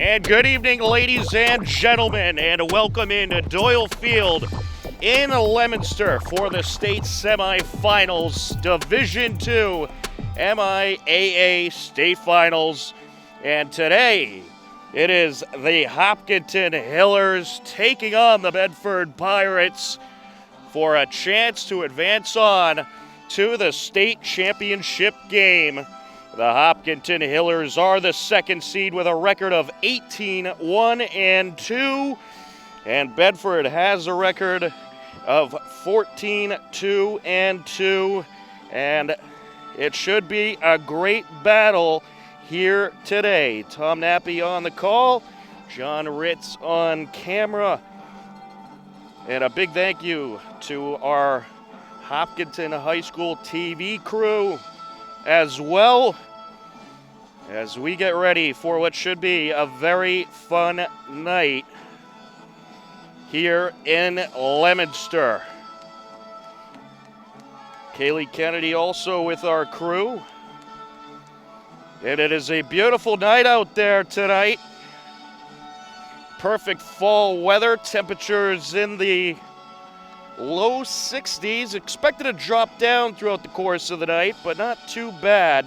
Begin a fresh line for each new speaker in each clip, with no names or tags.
And good evening, ladies and gentlemen, and welcome into Doyle Field in Leominster for the state semifinals, Division II MIAA state finals. And today, it is the Hopkinton Hillers taking on the Bedford Pirates for a chance to advance on to the state championship game. The Hopkinton Hillers are the second seed with a record of 18-1-2, and Bedford has a record of 14-2-2, and it should be a great battle here today. Tom Nappy on the call, John Ritz on camera, and a big thank you to our Hopkinton High School TV crew as well, as we get ready for what should be a very fun night here in Leominster. Kaylee Kennedy also with our crew. And it is a beautiful night out there tonight. Perfect fall weather, temperatures in the low 60s, expected to drop down throughout the course of the night, but not too bad.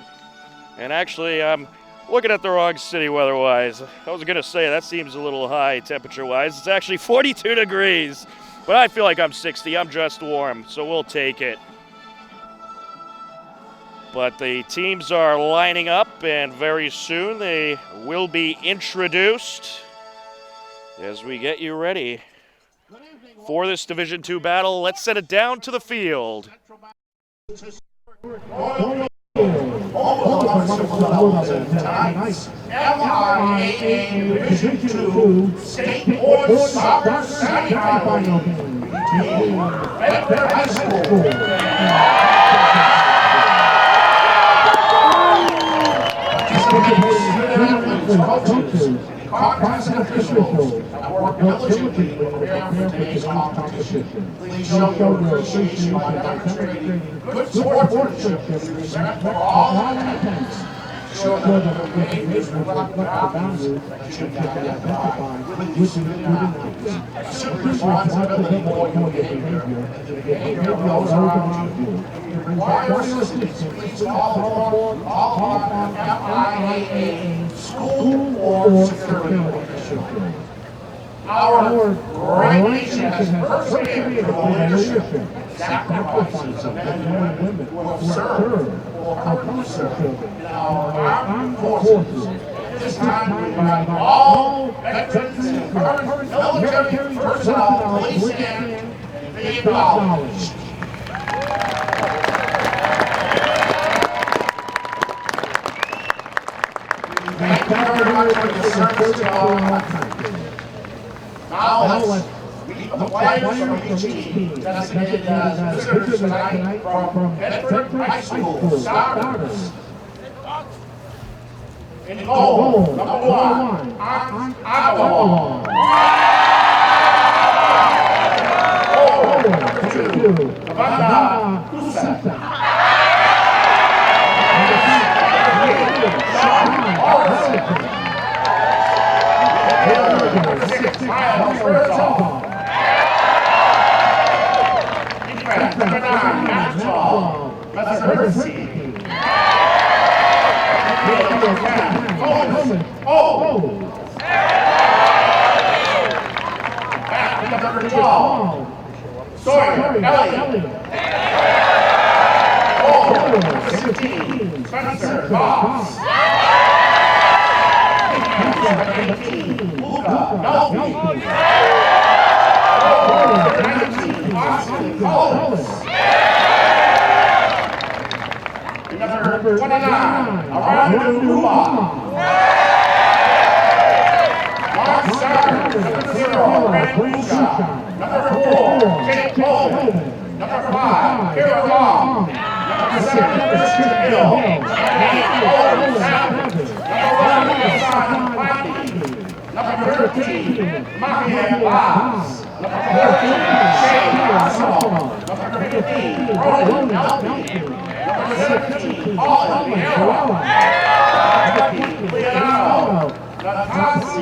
And actually, I'm looking at the wrong city weather-wise. I was going to say that seems a little high temperature-wise. It's actually 42 degrees, but I feel like I'm 60. I'm just warm, so we'll take it. But the teams are lining up, and very soon they will be introduced as we get you ready for this Division II battle. Let's send it down to the field.
MIAA Division II State Board Soccer Semifinal between Bedford High School. Coaches, partners, and officials have worked diligently to prepare for today's competition. Please show your appreciation by demonstrating good sportsmanship and respect for all applicants. Show that the behaviors reflect the values that should be identified with these students. Accept responsibility for your behavior and the behavior of those around you. Requires assistance, please call upon MIAA School Board Security Official. Our great nation has persevered through the leadership and sacrifices of men and women who have served or currently serve in our armed forces. At this time, we invite all veterans and current military personnel to please stand and be acknowledged. Thank you very much for your service to our country. Now let's meet the players from each team designated as visitors tonight from Bedford High School starters. In goal, number 1, Avalon. Goal, number 2, Amanda Kusak. Number 6, Miles Herzog. Number 9, Maxwell Varsity. Number 10, Coleman. Back to number 12, Sawyer Elliott. Number 16, Spencer Goss. Number 18, Luca Melfi. Number 19, Austin Collins. Number 29, Arando Ruma. Mark Sargent, number 0, Brent Busha. Number 4, Jake Coleman. Number 5, Kira Long. Number 7, Christian Hill. Number 8, Savage. Number 11, Simon Blackie. Number 13, Mahia Blas. Number 14, Shane Arsenal. Number 15, Roland Melfi. Number 17, Paula Vieira. Number 15, Leonardo Natassi.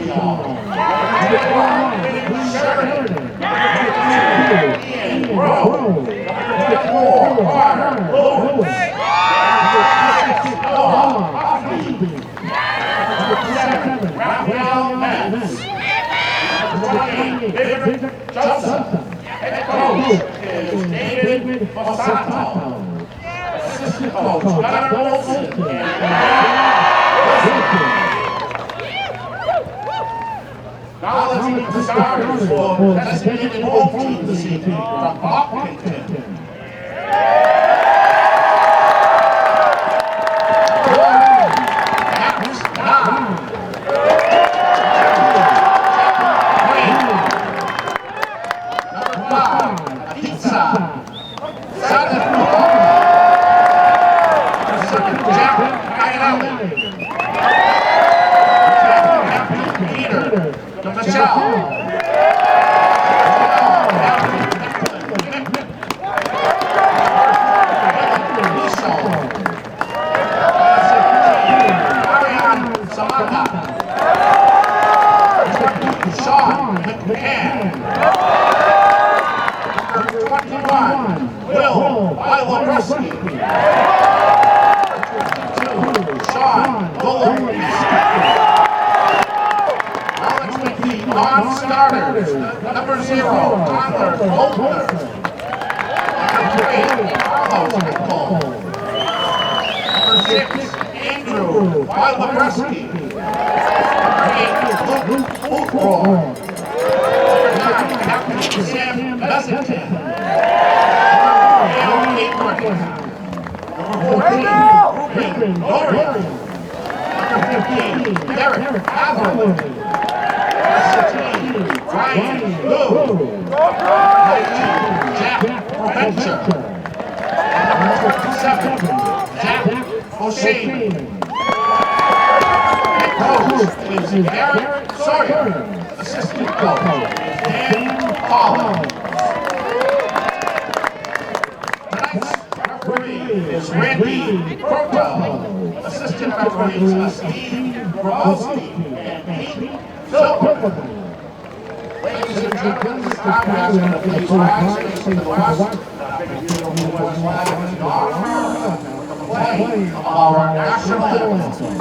Head coach is David Varsity. Assistant coach, Gunnar Olson. Now let's meet the starters for the designated home team this evening from Hopkinton. Number 0, Tyler Bolter. Number 8, Carlos Nicole. Number 6, Andrew Wildebreski. Number 8, Luke Fulcroy. Number 9, Captain Sam Bessington. Number 8, Number 14, Ruben Dorian. Number 15, Derek Hathaway. Ryan Lou. 19, Jack Venture. Number 7, Jack O'Shea. Head coach is Eric Sawyer. Assistant coach Dan Collins. Tonight's referee is Randy Corpo. Assistant referees are Steve Grabowski and Pete Silverman. Ladies and gentlemen, this time we're asking to please rise, facing to the west. The west flag is gone. The play of our national anthem.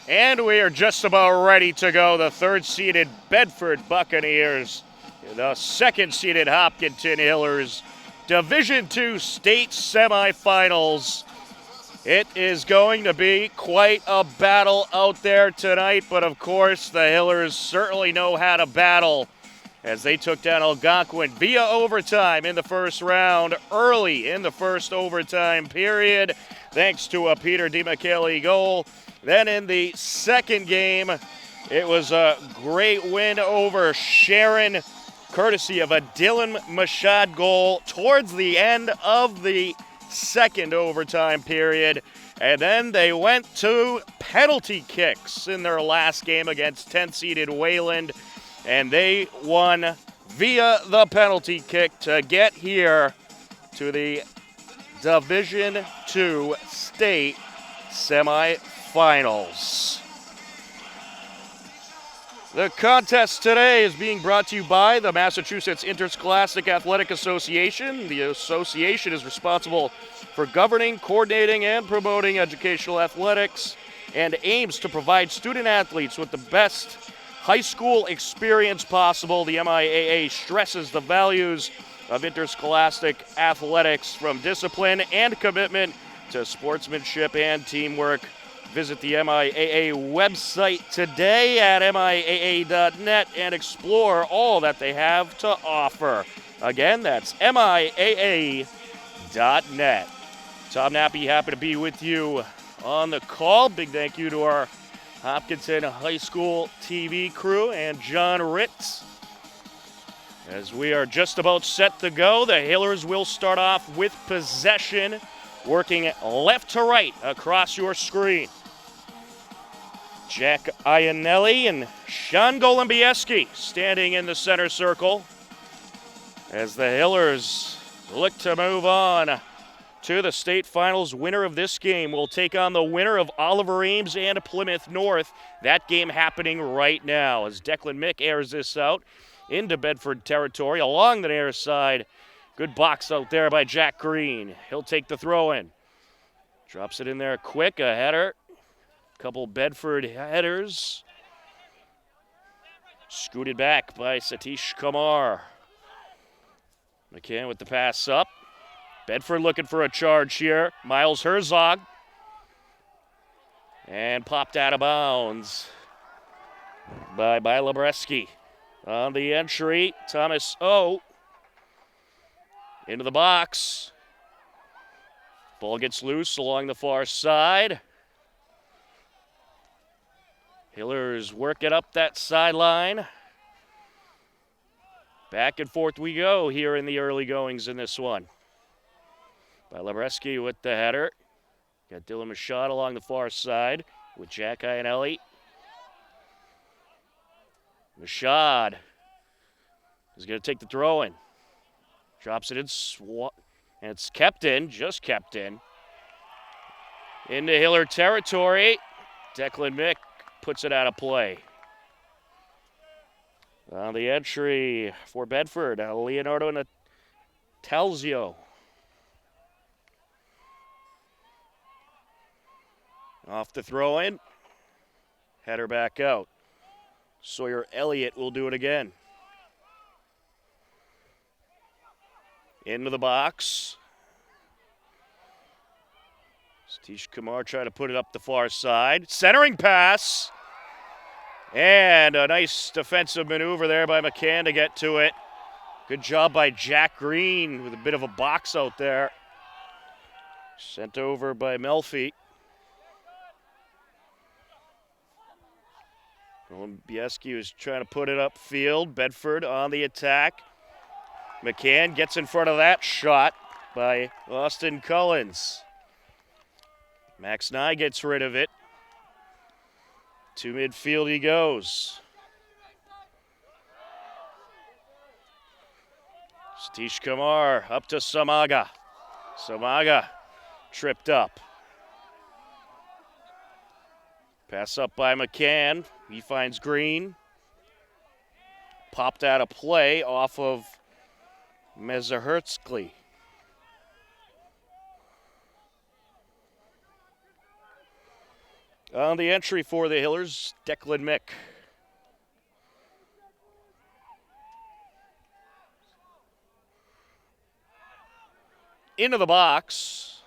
And we are just about ready to go. The third-seeded Bedford Buccaneers, the second-seeded Hopkinton Hillers, Division II state semifinals. It is going to be quite a battle out there tonight, but of course the Hillers certainly know how to battle as they took down Algonquin via overtime in the first round, early in the first overtime period, thanks to a Peter DiMichele goal. Then in the second game, it was a great win over Sharon, courtesy of a Dylan Machad goal towards the end of the second overtime period. And then they went to penalty kicks in their last game against 10th-seeded Wayland, and they won via the penalty kick to get here to the Division II state semifinals. The contest today is being brought to you by the Massachusetts Interscholastic Athletic Association. The association is responsible for governing, coordinating, and promoting educational athletics and aims to provide student athletes with the best high school experience possible. The MIAA stresses the values of interscholastic athletics, from discipline and commitment to sportsmanship and teamwork. Visit the MIAA website today at MIAA.net and explore all that they have to offer. Again, that's MIAA.net. Tom Nappy, happy to be with you on the call. Big thank you to our Hopkinton High School TV crew and John Ritz. As we are just about set to go, the Hillers will start off with possession, working left to right across your screen. Jack Iannelli and Sean Golombieski standing in the center circle as the Hillers look to move on to the state finals. Winner of this game will take on the winner of Oliver Ames and Plymouth North. That game happening right now as Declan Mick airs this out into Bedford territory along the near side. Good box out there by Jack Green. He'll take the throw in. Drops it in there quick, a header. Couple Bedford headers. Scooted back by Satish Kumar. McCann with the pass up. Bedford looking for a charge here. Miles Herzog. And popped out of bounds by Labreski. On the entry, Thomas O. Into the box. Ball gets loose along the far side. Hillers work it up that sideline. Back and forth we go here in the early goings in this one. By Labreski with the header. Got Dylan Machad along the far side with Jack Iannelli. Machad is going to take the throw in. Drops it in, and it's kept in, just kept in. Into Hiller territory. Declan Mick puts it out of play. On the entry for Bedford, Leonardo Natalzio. Off the throw in. Header back out. Sawyer Elliott will do it again. Into the box. Satish Kumar trying to put it up the far side. Centering pass. And a nice defensive maneuver there by McCann to get to it. Good job by Jack Green with a bit of a box out there. Sent over by Melfi. Bieski was trying to put it upfield. Bedford on the attack. McCann gets in front of that shot by Austin Cullens. Max Nye gets rid of it. To midfield he goes. Satish Kumar up to Samaga. Samaga tripped up. Pass up by McCann. He finds Green. Popped out of play off of Mezahertzkli. On the entry for the Hillers, Declan Mick. Into the box.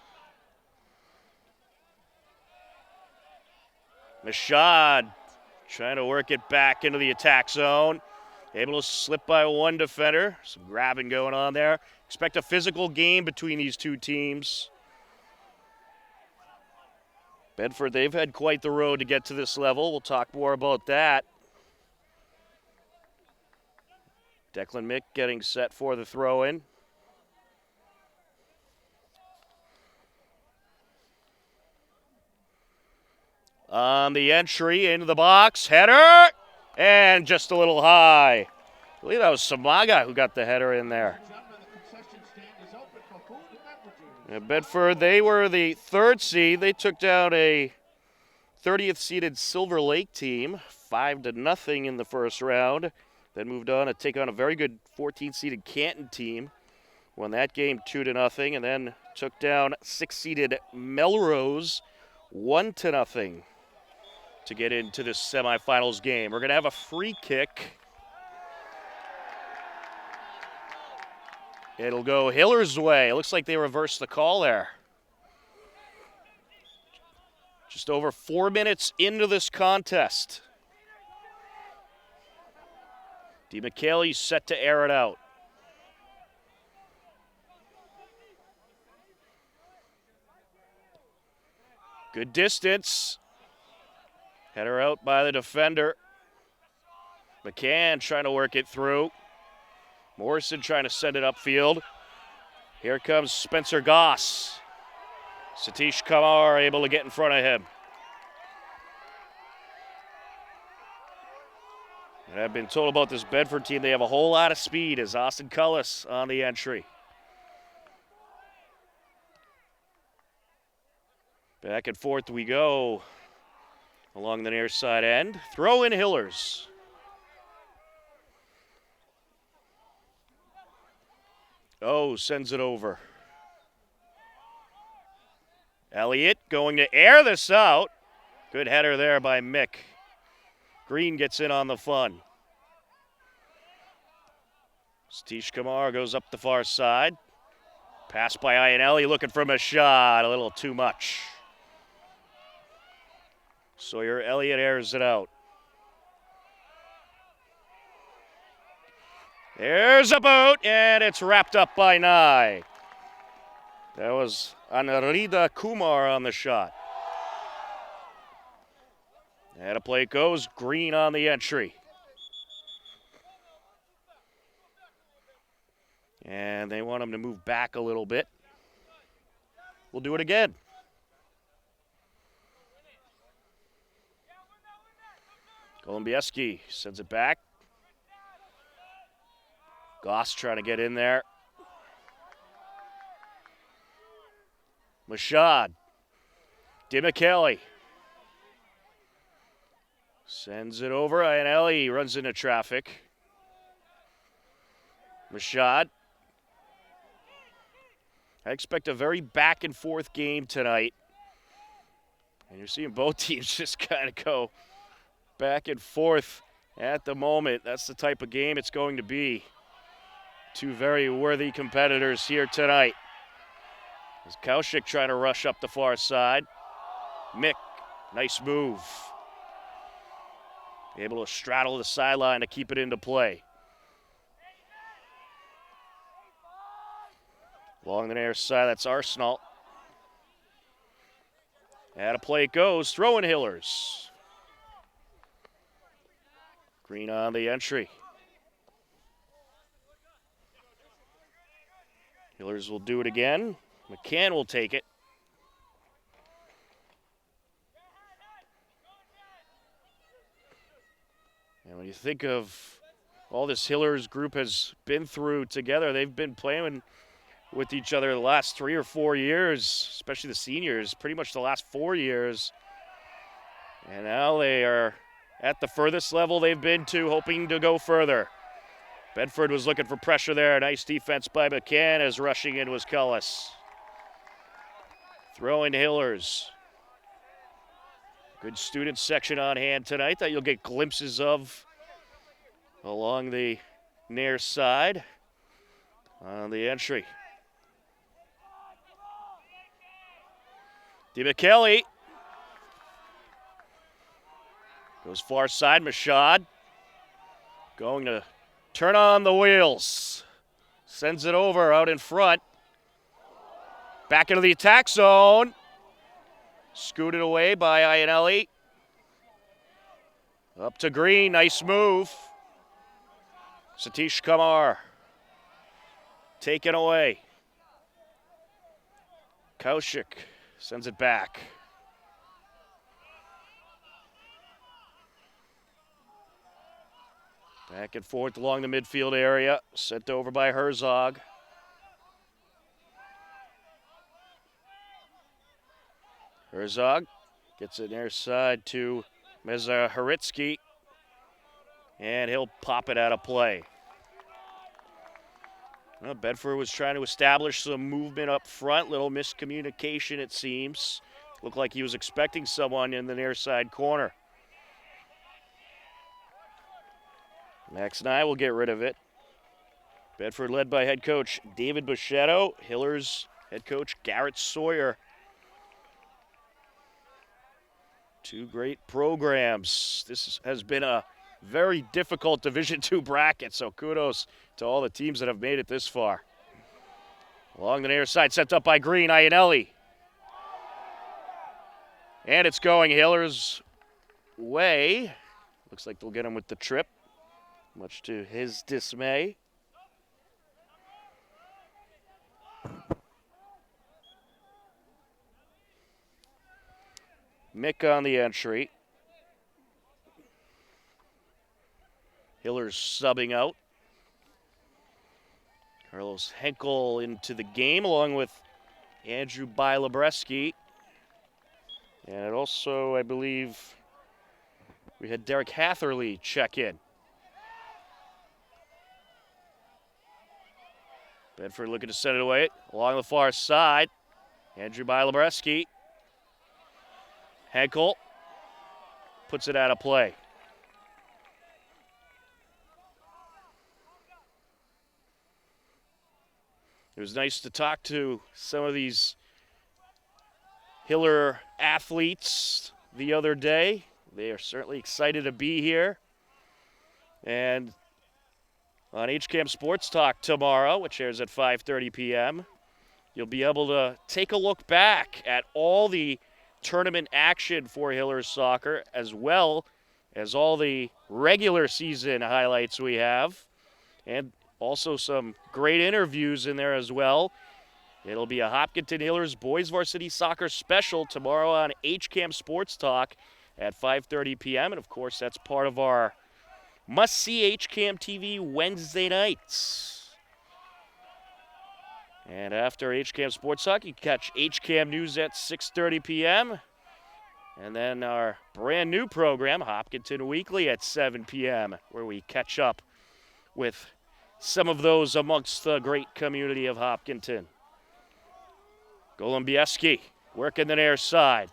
Machad trying to work it back into the attack zone. Able to slip by one defender. Some grabbing going on there. Expect a physical game between these two teams. Bedford, they've had quite the road to get to this level. We'll talk more about that. Declan Mick getting set for the throw-in. On the entry into the box, header, and just a little high. I believe that was Samaga who got the header in there. Bedford, they were the 3rd seed. They took down a 30th seeded Silver Lake team, 5-0 in the first round. Then moved on to take on a very good 14th seeded Canton team. Won that game 2-0, and then took down 6th seeded Melrose 1-0 to get into this semifinals game. We're going to have a free kick. It'll go Hiller's way. It looks like they reversed the call there. Just over 4 minutes into this contest. DeMichele's set to air it out. Good distance. Header out by the defender. McCann trying to work it through. Morrison trying to send it upfield. Here comes Spencer Goss. Satish Kamar able to get in front of him. And I've been told about this Bedford team, they have a whole lot of speed as Austin Cullis on the entry. Back and forth we go along the near side end. Throw in Hillers. Oh, sends it over. Elliott going to air this out. Good header there by Mick. Green gets in on the fun. Satish Kamar goes up the far side. Pass by Iannelli looking for a shot. A little too much. Sawyer Elliott airs it out. There's a boot, and it's wrapped up by Nye. That was Anarida Kumar on the shot. And a play goes. Green on the entry. And they want him to move back a little bit. We'll do it again. Kolumbieski sends it back. Goss trying to get in there. Mashad. DeMichele. Sends it over. Iannelli runs into traffic. Mashad. I expect a very back and forth game tonight. And you're seeing both teams just kind of go back and forth at the moment. That's the type of game it's going to be. Two very worthy competitors here tonight. As Kaushik trying to rush up the far side. Mick, nice move. Able to straddle the sideline to keep it into play. Along the near side, that's Arsenal. And a play it goes, throwing Hillers. Green on the entry. Hillers will do it again. McCann will take it. And when you think of all this Hillers group has been through together, they've been playing with each other the last 3 or 4 years, especially the seniors, pretty much the last 4 years. And now they are at the furthest level they've been to, hoping to go further. Bedford was looking for pressure there. Nice defense by McCann as rushing in was Cullis. Throwing Hillers. Good student section on hand tonight that you'll get glimpses of along the near side on the entry. DeMichele goes far side. Mashad going to turn on the wheels. Sends it over out in front. Back into the attack zone. Scooted away by Iannelli. Up to Green. Nice move. Satish Kamar. Taken away. Kaushik sends it back. Back and forth along the midfield area. Sent over by Herzog. Herzog gets it near side to Mezharitsky. And he'll pop it out of play. Well, Bedford was trying to establish some movement up front. Little miscommunication, it seems. Looked like he was expecting someone in the near side corner. Max Nye will get rid of it. Bedford led by head coach David Buschetto. Hillers head coach Garrett Sawyer. Two great programs. This has been a very difficult Division II bracket, so kudos to all the teams that have made it this far. Along the near side, set up by Green, Iannelli. And it's going Hillers' way. Looks like they'll get him with the trip, much to his dismay. Mick on the entry. Hillers subbing out. Carlos Henkel into the game along with Andrew Bilabreski. And also, I believe, we had Derek Hatherley check in. Bedford looking to send it away along the far side. Andrew Bilabreski. Henkel puts it out of play. It was nice to talk to some of these Hiller athletes the other day. They are certainly excited to be here. And on HCAM Sports Talk tomorrow, which airs at 5:30 p.m., you'll be able to take a look back at all the tournament action for Hiller soccer, as well as all the regular season highlights we have, and also some great interviews in there as well. It'll be a Hopkinton Hillers Boys Varsity Soccer special tomorrow on HCAM Sports Talk at 5:30 p.m. And, of course, that's part of our must-see HCAM TV Wednesday nights. And after HCAM Sports Talk, you can catch HCAM News at 6:30 p.m. And then our brand new program, Hopkinton Weekly, at 7 p.m., where we catch up with some of those amongst the great community of Hopkinton. Golombieski working the near side.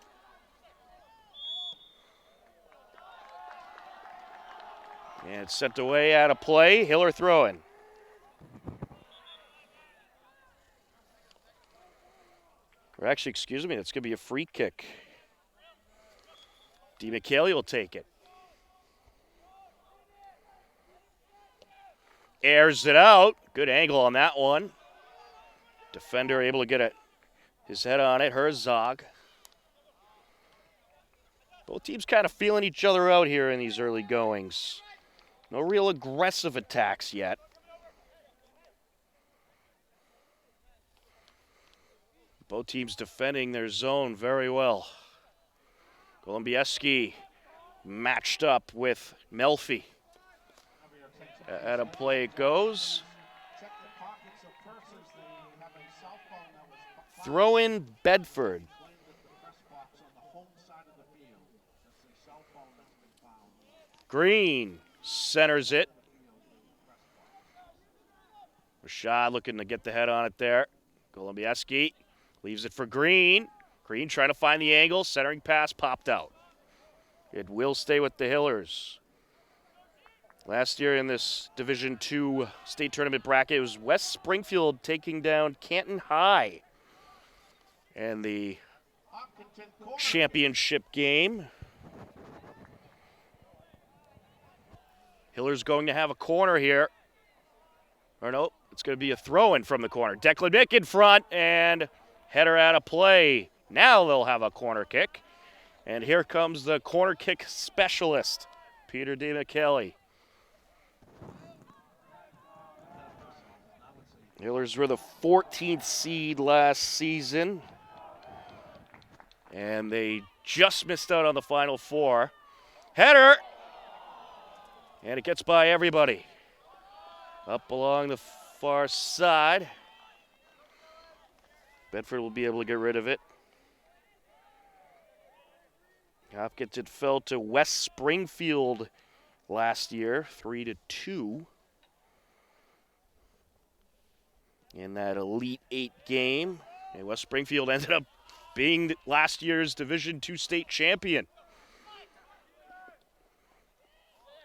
And sent away out of play. Hiller throwing. Or actually, excuse me, that's going to be a free kick. DeMichele will take it. Airs it out. Good angle on that one. Defender able to get his head on it. Herzog. Both teams kind of feeling each other out here in these early goings. No real aggressive attacks yet. Both teams defending their zone very well. Golombieski matched up with Melfi. At a play it goes. Throw in Bedford. Green centers it. Rashad looking to get the head on it there. Golombieski leaves it for Green. Green trying to find the angle. Centering pass popped out. It will stay with the Hillers. Last year in this Division II state tournament bracket, it was West Springfield taking down Canton High in the championship game. Hiller's going to have a corner here. Or no, it's going to be a throw-in from the corner. Declan Mick in front, and header out of play. Now they'll have a corner kick. And here comes the corner kick specialist, Peter DeMichele. Hillers were the 14th seed last season. And they just missed out on the Final Four. Header. And it gets by everybody. Up along the far side. Bedford will be able to get rid of it. Hopkinton fell to West Springfield last year, 3-2. In that Elite Eight game. And West Springfield ended up being last year's Division II state champion.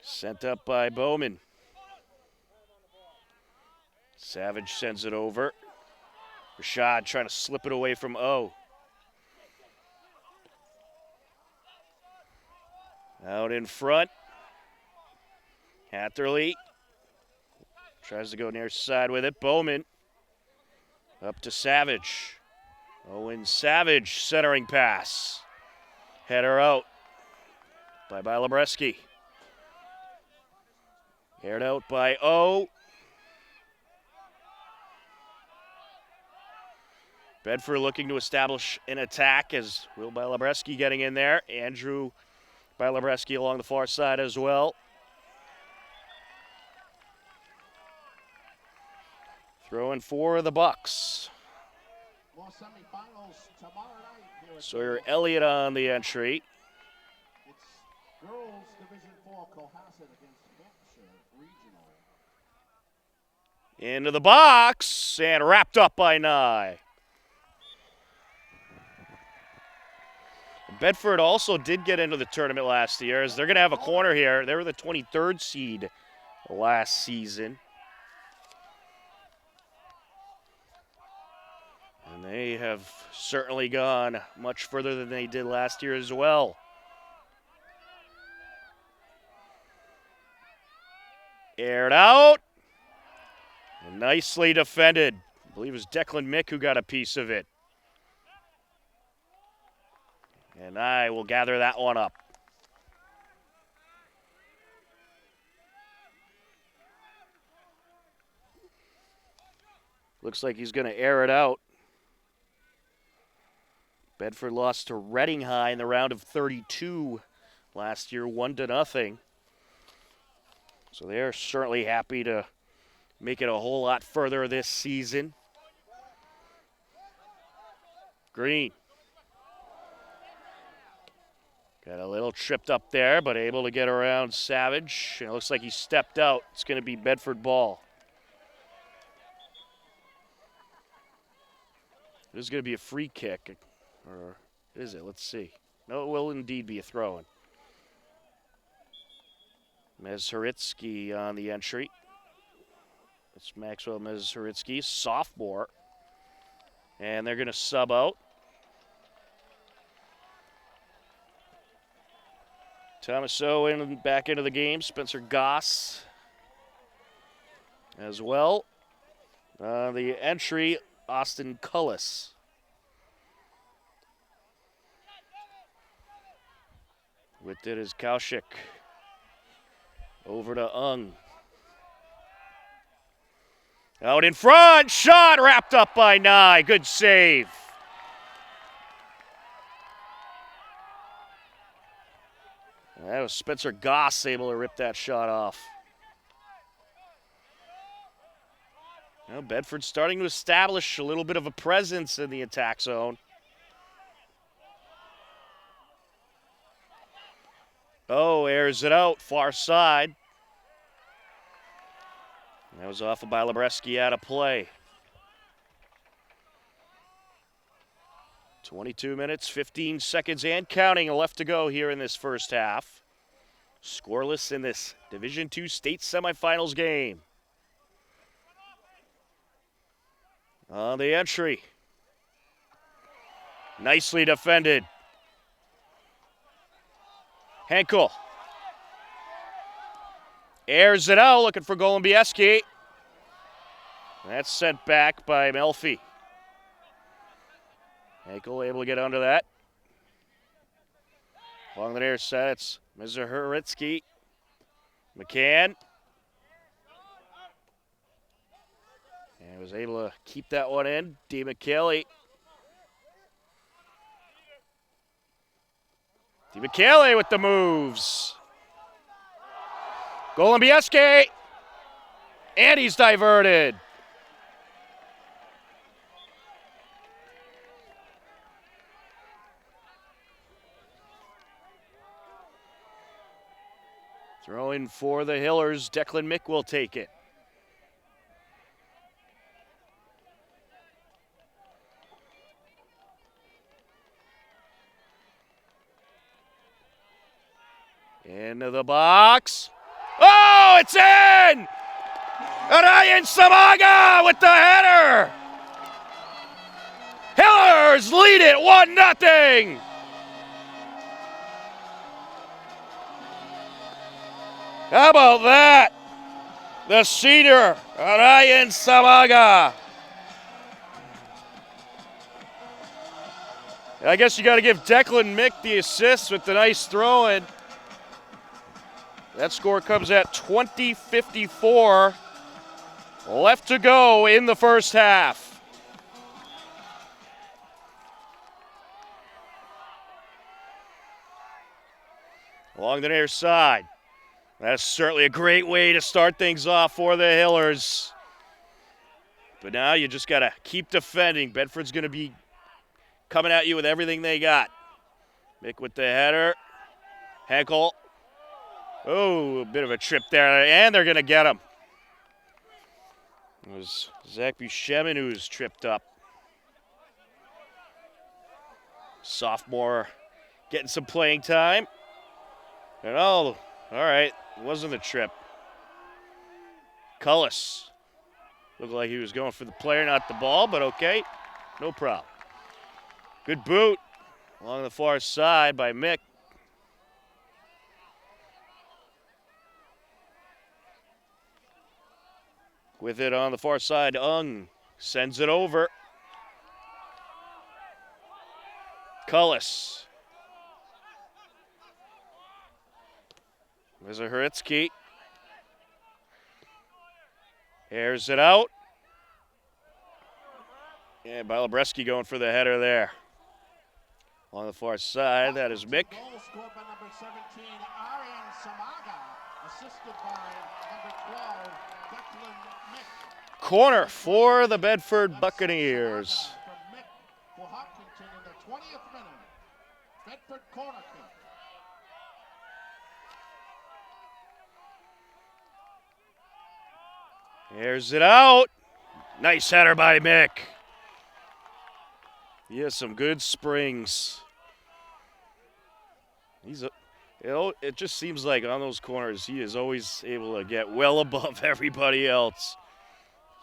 Sent up by Bowman. Savage sends it over. Rashad trying to slip it away from O. Out in front. Hatterley tries to go near side with it. Bowman up to Savage. Owen Savage centering pass. Header out by Labreski. Aired out by O. Bedford looking to establish an attack as Will Labreski getting in there. Andrew Labreski along the far side as well. Throwing for the Bucks. Sawyer Elliott on the entry.
It's girls Division 4 Cohasset against Hampshire Regional.
Into the box and wrapped up by Nye. Bedford also did get into the tournament last year as they're going to have a corner here. They were the 23rd seed last season. And they have certainly gone much further than they did last year as well. Aired out. And nicely defended. I believe it was Declan Mick who got a piece of it. And I will gather that one up. Looks like he's going to air it out. Bedford lost to Reading High in the round of 32 last year, 1-0. So they're certainly happy to make it a whole lot further this season. Green. Got a little tripped up there, but able to get around Savage. And it looks like he stepped out. It's going to be Bedford ball. This is going to be a free kick. Or is it? Let's see. No, it will indeed be a throw-in. Mezheritsky on the entry. It's Maxwell Mezheritsky, sophomore. And they're going to sub out. Thomas Owen back into the game. Spencer Goss as well. The entry, Austin Cullis. With it is Kaushik. Over to Ung. Out in front, shot wrapped up by Nye. Good save. That was Spencer Goss able to rip that shot off. Well, Bedford's starting to establish a little bit of a presence in the attack zone. Oh, airs it out, far side. That was off of Labreski out of play. 22 minutes, 15 seconds and counting left to go here in this first half. Scoreless in this Division II state semifinals game. On the entry. Nicely defended. Henkel. Airs it out, looking for Golombieski. That's sent back by Melfi. Henkel able to get under that. Along the near side, it's Mezheritsky. McCann. And was able to keep that one in. D. McKelly. D. McKelly with the moves. Golubieski. And he's diverted. Throwing for the Hillers, Declan Mick will take it. Into the box. Oh, it's in! Ryan Samaga with the header! Hillers lead it 1-0! How about that? The senior, Ryan Samaga. I guess you got to give Declan Mick the assist with the nice throw in. That score comes at 20:54 left to go in the first half. Along the near side. That's certainly a great way to start things off for the Hillers. But now you just got to keep defending. Bedford's going to be coming at you with everything they got. Mick with the header. Henkel. Oh, a bit of a trip there, and they're going to get him. It was Zach Bushemin who was tripped up. Sophomore getting some playing time. And all right, it wasn't a trip. Cullis. Looked like he was going for the player, not the ball, but okay, no problem. Good boot along the far side by Mick. With it on the far side, Ung sends it over. Cullis. There's a Huritsky. Airs it out. And Bilobreski going for the header there. On the far side, that is Mick.
Goal scored by number 17, Arian Samaga, assisted by number 12, Declan Mick.
Corner for the Bedford Buccaneers.
From Mick for Hopkinton in the 20th minute. Bedford corner kick.
Airs it out. Nice header by Mick. He has some good springs. It just seems like on those corners he is always able to get well above everybody else.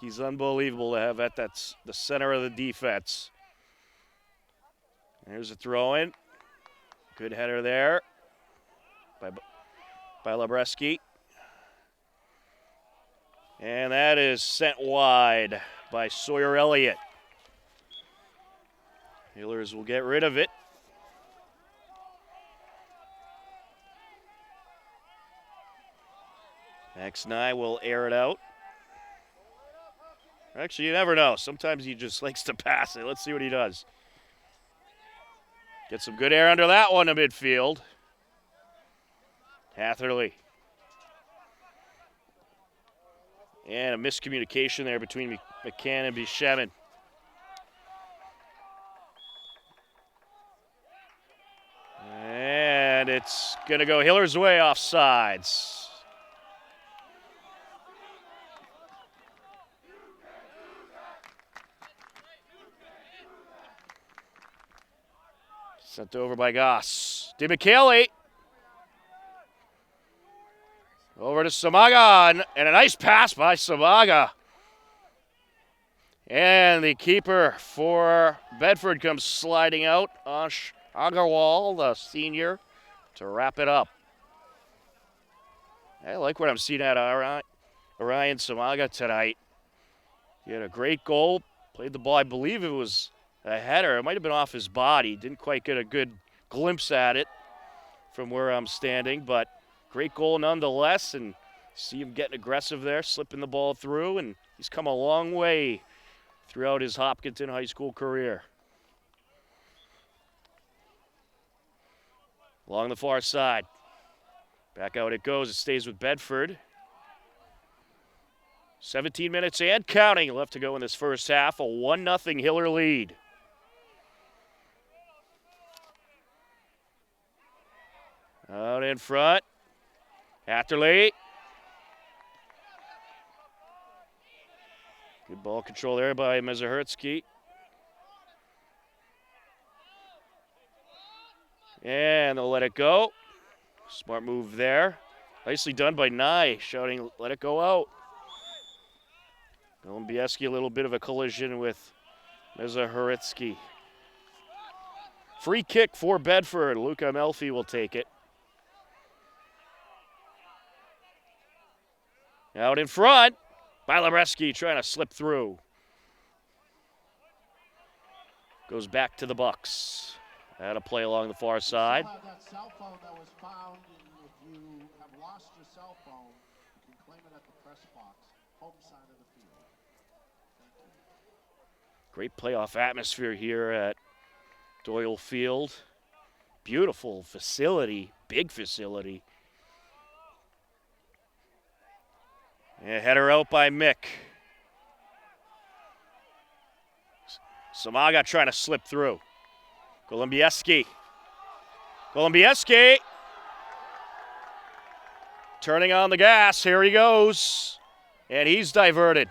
He's unbelievable to have that's the center of the defense. There's a throw in. Good header there by Labreski. And that is sent wide by Sawyer Elliott. Hillers will get rid of it. Max Nye will air it out. Actually, you never know. Sometimes he just likes to pass it. Let's see what he does. Get some good air under that one in midfield. Hatherley. And a miscommunication there between McCann and Bushemin. And it's going to go Hillers' way offsides. Sent over by Goss. DeMichele. Over to Samaga, and a nice pass by Samaga. And the keeper for Bedford comes sliding out. Ash Agarwal, the senior, to wrap it up. I like what I'm seeing at Orion Samaga tonight. He had a great goal, played the ball. I believe it was a header. It might have been off his body. Didn't quite get a good glimpse at it from where I'm standing, but great goal nonetheless, and see him getting aggressive there, slipping the ball through, and he's come a long way throughout his Hopkinton high school career. Along the far side. Back out it goes. It stays with Bedford. 17 minutes and counting left to go in this first half. A 1-0 Hiller lead. Out in front. Hatterley. Good ball control there by Mezahertsky. And they'll let it go. Smart move there. Nicely done by Nye, shouting, let it go out. Golubieski, a little bit of a collision with Mezahertsky. Free kick for Bedford. Luca Melfi will take it. Out in front. Bilebrski trying to slip through. Goes back to the Bucks. Had a play along the far side.
That cell phone that was found, if you have lost your cell phone, you can claim it at the press box, home side of the field. Thank you.
Great playoff atmosphere here at Doyle Field. Beautiful facility, big facility. And header out by Mick. Samaga trying to slip through. Golubieski. Turning on the gas. Here he goes. And he's diverted.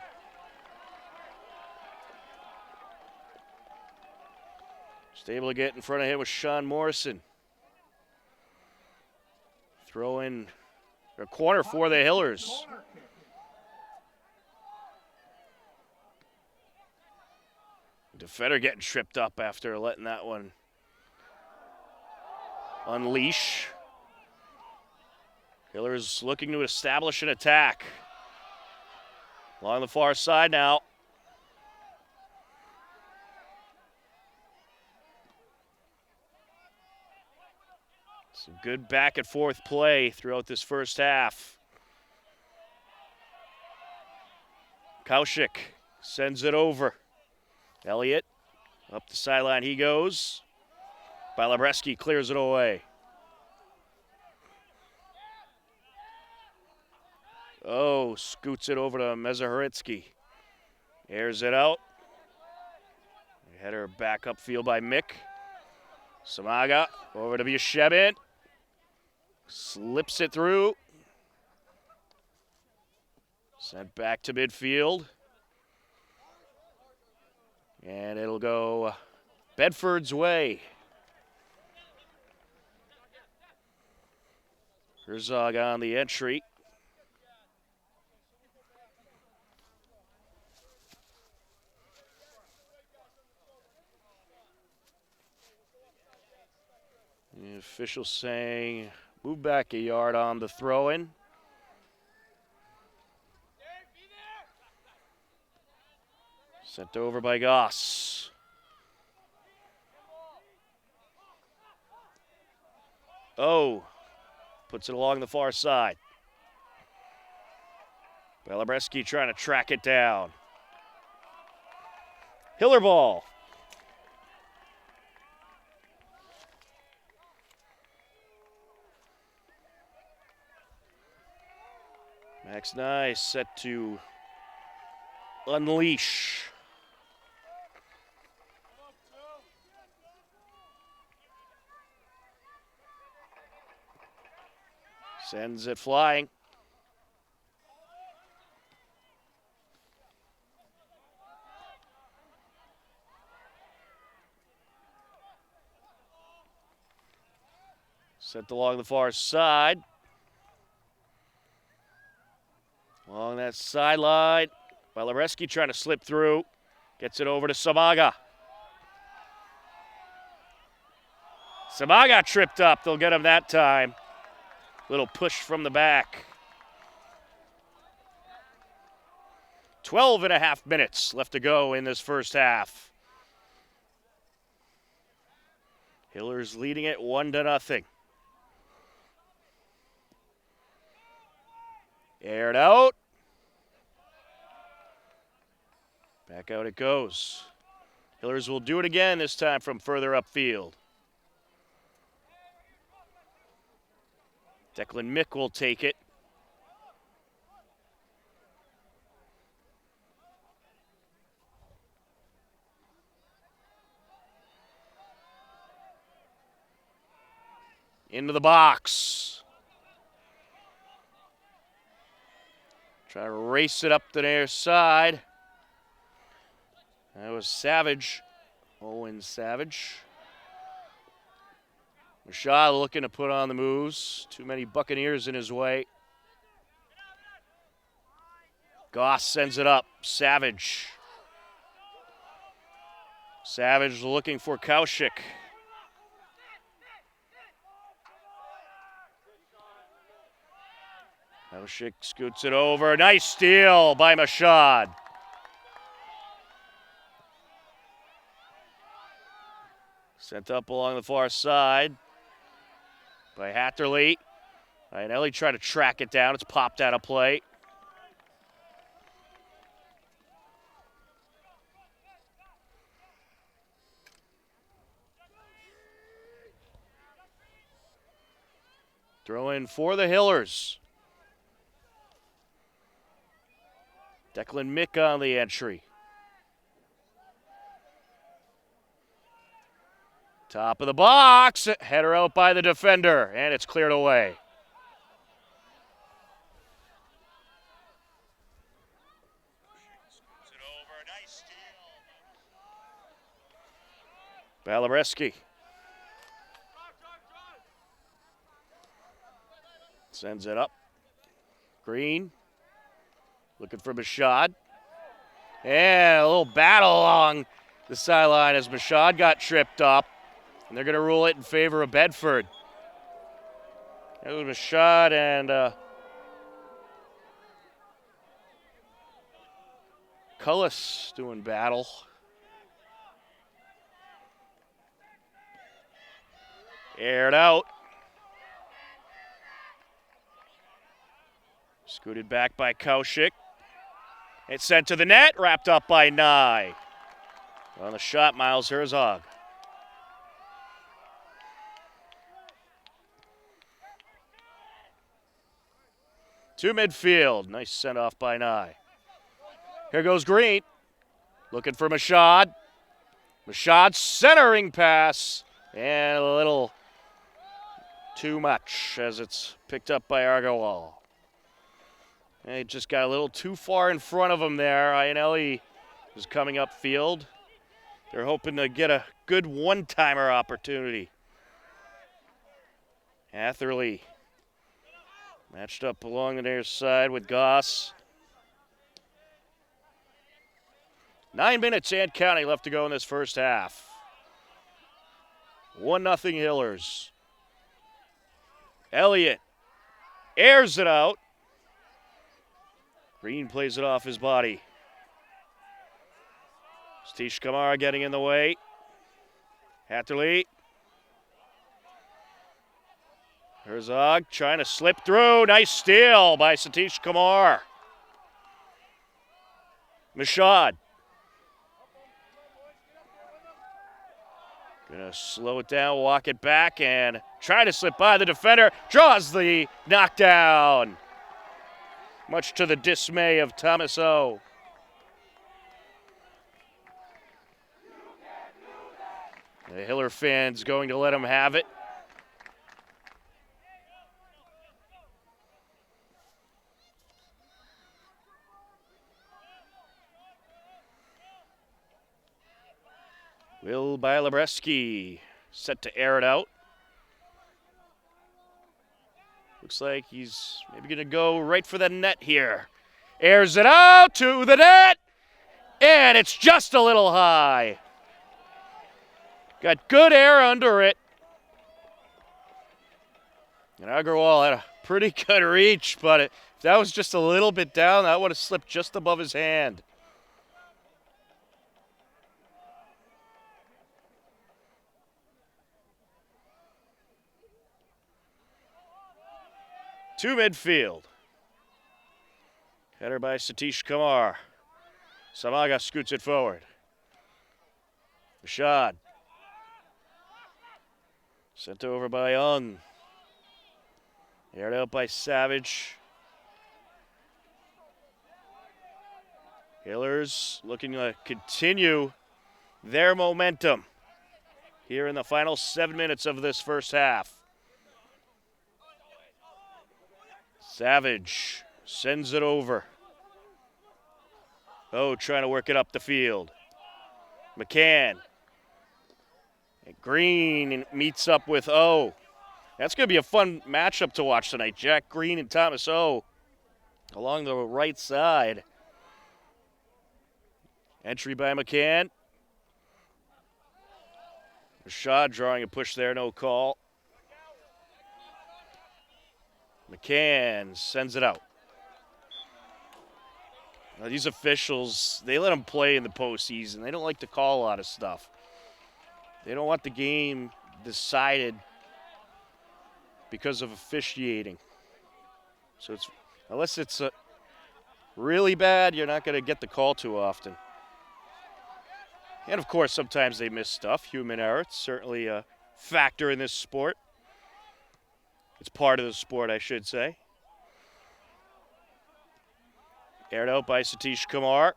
Just able to get in front of him with Sean Morrison. Throw in a corner for the Hillers. Defender getting tripped up after letting that one unleash. Hillers looking to establish an attack. Along the far side now. Some good back and forth play throughout this first half. Kaushik sends it over. Elliott, up the sideline he goes. Bilebrski clears it away. Oh, scoots it over to Mezahertsky. Airs it out. Header back upfield by Mick. Samaga over to Bieshebin. Slips it through. Sent back to midfield. And it'll go Bedford's way. Herzog on the entry. The official saying, move back a yard on the throw-in. Sent over by Goss. Oh, puts it along the far side. Bilebrski trying to track it down. Hiller ball. Max Nye set to unleash. Sends it flying. Sent along the far side. Along that sideline. Bilebrski trying to slip through. Gets it over to Samaga. Samaga tripped up. They'll get him that time. Little push from the back. 12.5 minutes left to go in this first half. Hillers leading it 1-0. Aired out. Back out it goes. Hillers will do it again, this time from further upfield. Declan Mick will take it. Into the box. Try to race it up the near side. That was Savage. Owen Savage. Rashad looking to put on the moves. Too many Buccaneers in his way. Goss sends it up. Savage. Savage looking for Kaushik. Kaushik scoots it over. Nice steal by Mashad. Sent up along the far side by Hatterley. Ellie tried to track it down. It's popped out of play. Throw in for the Hillers. Declan Mick on the entry. Top of the box. Header out by the defender, and it's cleared away. Balabreski. Sends it up. Green. Looking for Mashad. And a little battle along the sideline as Mashad got tripped up. And they're going to rule it in favor of Bedford. It was Mashad and Cullis doing battle. Aired out. Scooted back by Kaushik. It's sent to the net, wrapped up by Nye. On the shot, Miles Herzog. To midfield. Nice send off by Nye. Here goes Green. Looking for Mashad. Mashad centering pass. And a little too much as it's picked up by Argowal. He just got a little too far in front of him there. Iannelli is coming upfield. They're hoping to get a good one-timer opportunity. Atherley matched up along the near side with Goss. 9 minutes and counting left to go in this first half. 1-0 Hillers. Elliott airs it out. Green plays it off his body. Satish Kumar getting in the way. Hatterley. Herzog trying to slip through. Nice steal by Satish Kumar. Mashad. Gonna slow it down, walk it back, and try to slip by the defender. Draws the knockdown. Much to the dismay of Thomas O. The Hiller fans going to let him have it. Will Balabreski set to air it out. Looks like he's maybe going to go right for the net here. Airs it out to the net, and it's just a little high. Got good air under it. And Agarwal had a pretty good reach, but if that was just a little bit down, that would have slipped just above his hand. To midfield. Header by Satish Kumar. Samaga scoots it forward. Rashad. Sent over by Young. Aired out by Savage. Hillers looking to continue their momentum here in the final 7 minutes of this first half. Savage sends it over. Oh, trying to work it up the field. McCann. And Green meets up with O. That's going to be a fun matchup to watch tonight. Jack Green and Thomas O along the right side. Entry by McCann. Rashad drawing a push there, no call. McCann sends it out. Now, these officials, they let them play in the postseason. They don't like to call a lot of stuff. They don't want the game decided because of officiating. So it's unless it's really bad, you're not going to get the call too often. And, of course, sometimes they miss stuff. Human error, it's certainly a factor in this sport. It's part of the sport, I should say. Aired out by Satish Kumar.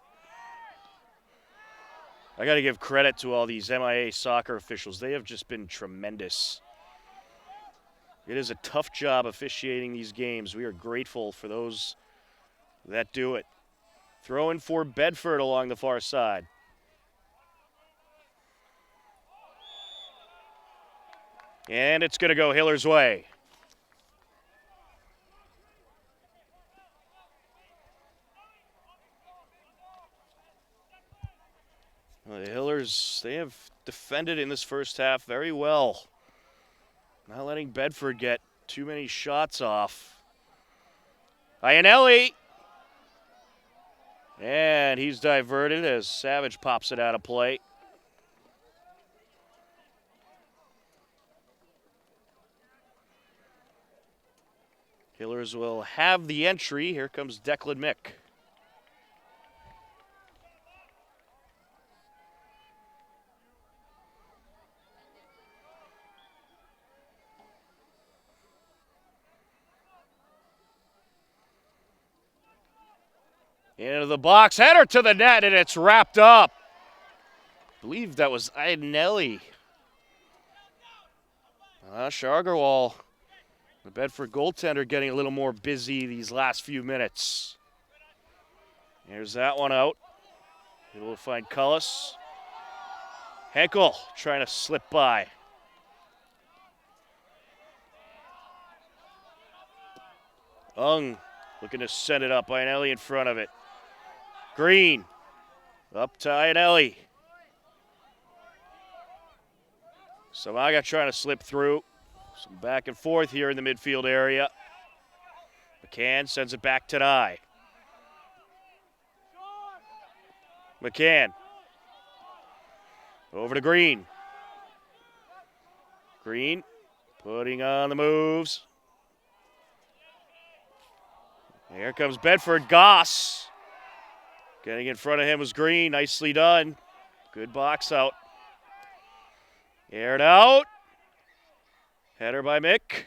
I got to give credit to all these MIA soccer officials. They have just been tremendous. It is a tough job officiating these games. We are grateful for those that do it. Throw in for Bedford along the far side. And it's going to go Hiller's way. Well, the Hillers, they have defended in this first half very well. Not letting Bedford get too many shots off. Iannelli. And he's diverted as Savage pops it out of play. Hillers will have the entry. Here comes Declan Mick. Into the box, header to the net, and it's wrapped up. I believe that was Iannelli. Shargarwal, the Bedford goaltender, getting a little more busy these last few minutes. Here's that one out. Able to find Cullis. Henkel trying to slip by. Ung looking to send it up. Iannelli in front of it. Green up to Iannelli. Samaga trying to slip through. Some back and forth here in the midfield area. McCann sends it back to Nye. McCann. Over to Green. Green putting on the moves. Here comes Bedford. Goss. Getting in front of him was Green. Nicely done. Good box out. Aired out. Header by Mick.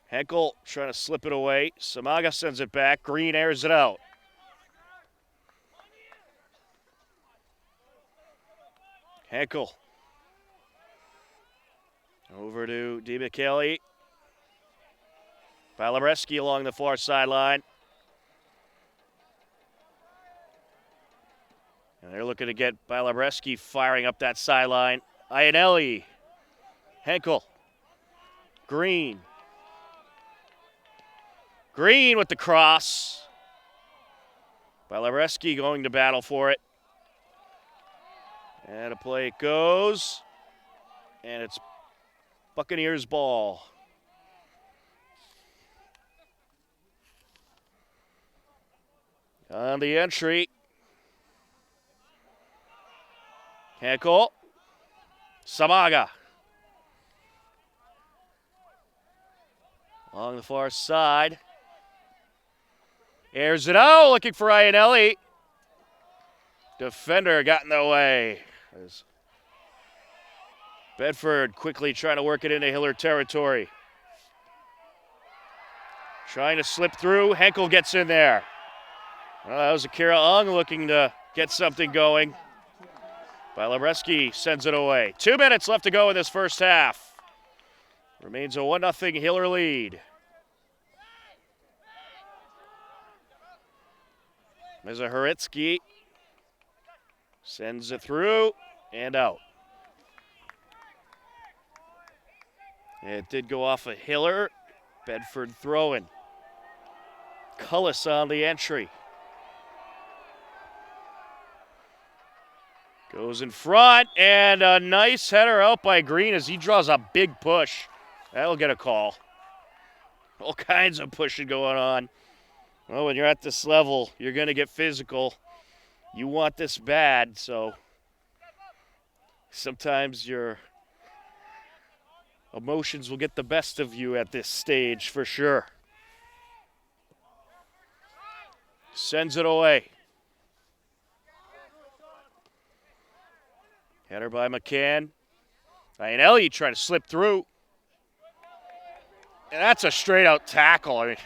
Henkel trying to slip it away. Samaga sends it back. Green airs it out. Henkel. Over to DiMichele. Balabreski along the far sideline. And they're looking to get Balabreski firing up that sideline. Iannelli. Henkel. Green. Green with the cross. Balabreski going to battle for it. And a play it goes. And it's Buccaneers ball. On the entry. Henkel. Samaga. Along the far side. Airs it out, looking for Iannelli. Defender got in the way. As Bedford quickly trying to work it into Hiller territory. Trying to slip through. Henkel gets in there. Well, that was Akira Ung looking to get something going. Balabreski sends it away. 2 minutes left to go in this first half. Remains a 1-0 Hiller lead. Mizahuritsky sends it through and out. It did go off a Hiller. Bedford throwing. Cullis on the entry. Goes in front, and a nice header out by Green as he draws a big push. That'll get a call. All kinds of pushing going on. Well, when you're at this level, you're going to get physical. You want this bad, so sometimes your emotions will get the best of you at this stage for sure. Sends it away. Header by McCann. Iannelli trying to slip through. And that's a straight-out tackle. I mean,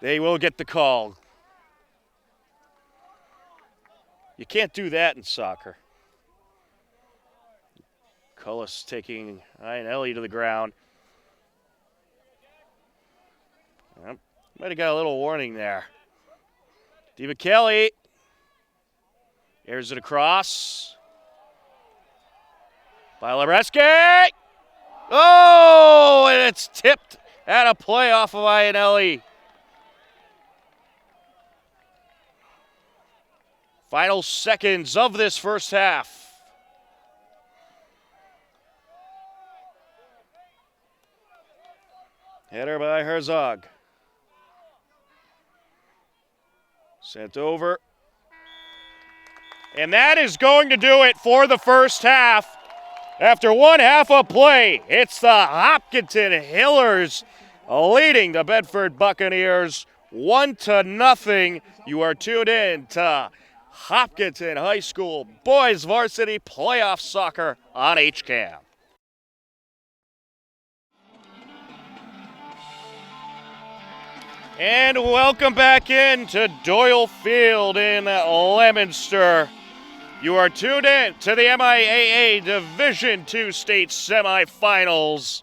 they will get the call. You can't do that in soccer. Cullis taking Iannelli to the ground. Well, might have got a little warning there. DiMichele airs it across. By Lebreski. Oh, and it's tipped at a play off of Iannelli. Final seconds of this first half. Header by Herzog. Sent over. And that is going to do it for the first half. After one half of play, it's the Hopkinton Hillers leading the Bedford Buccaneers 1-0. You are tuned in to Hopkinton High School Boys Varsity Playoff Soccer on HCAM. And welcome back into Doyle Field in Leominster. You are tuned in to the MIAA Division II State Semifinals.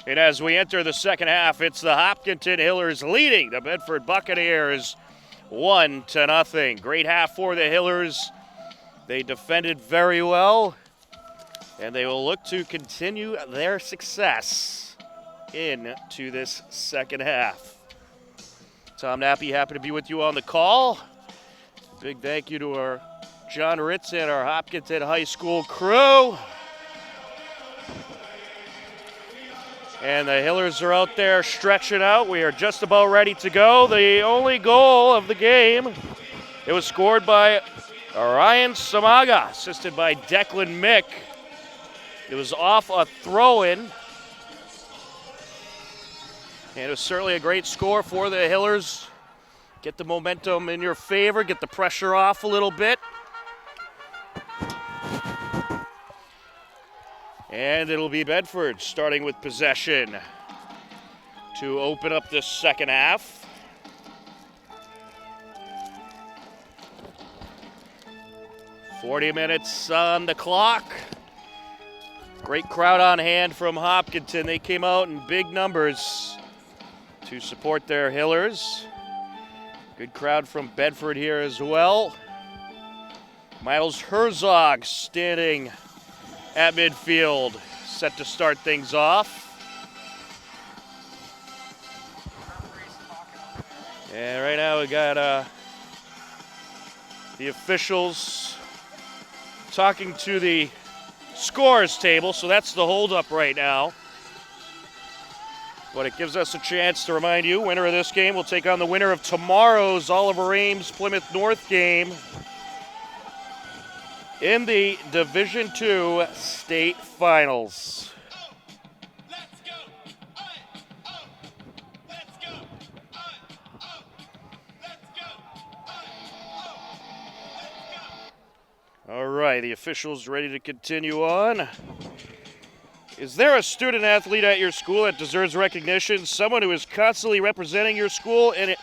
And as we enter the second half, it's the Hopkinton Hillers leading the Bedford Buccaneers 1-0. Great half for the Hillers. They defended very well, and they will look to continue their success into this second half. Tom Nappy, happy to be with you on the call. Big thank you to our John Ritz and our Hopkinton High School crew. And the Hillers are out there stretching out. We are just about ready to go. The only goal of the game, it was scored by Ryan Samaga, assisted by Declan Mick. It was off a throw-in. And it was certainly a great score for the Hillers. Get the momentum in your favor, get the pressure off a little bit. And it'll be Bedford starting with possession to open up this second half. "40 minutes on the clock. Great crowd on hand from Hopkinton. They came out in big numbers to support their Hillers. Good crowd from Bedford here as well. Miles Herzog standing at midfield, set to start things off. And right now we got the officials talking to the scores table, so that's the holdup right now. But it gives us a chance to remind you, winner of this game will take on the winner of tomorrow's Oliver Ames Plymouth North game in the Division II State Finals. All right, the officials ready to continue on. Is there a student athlete at your school that deserves recognition? Someone who is constantly representing your school and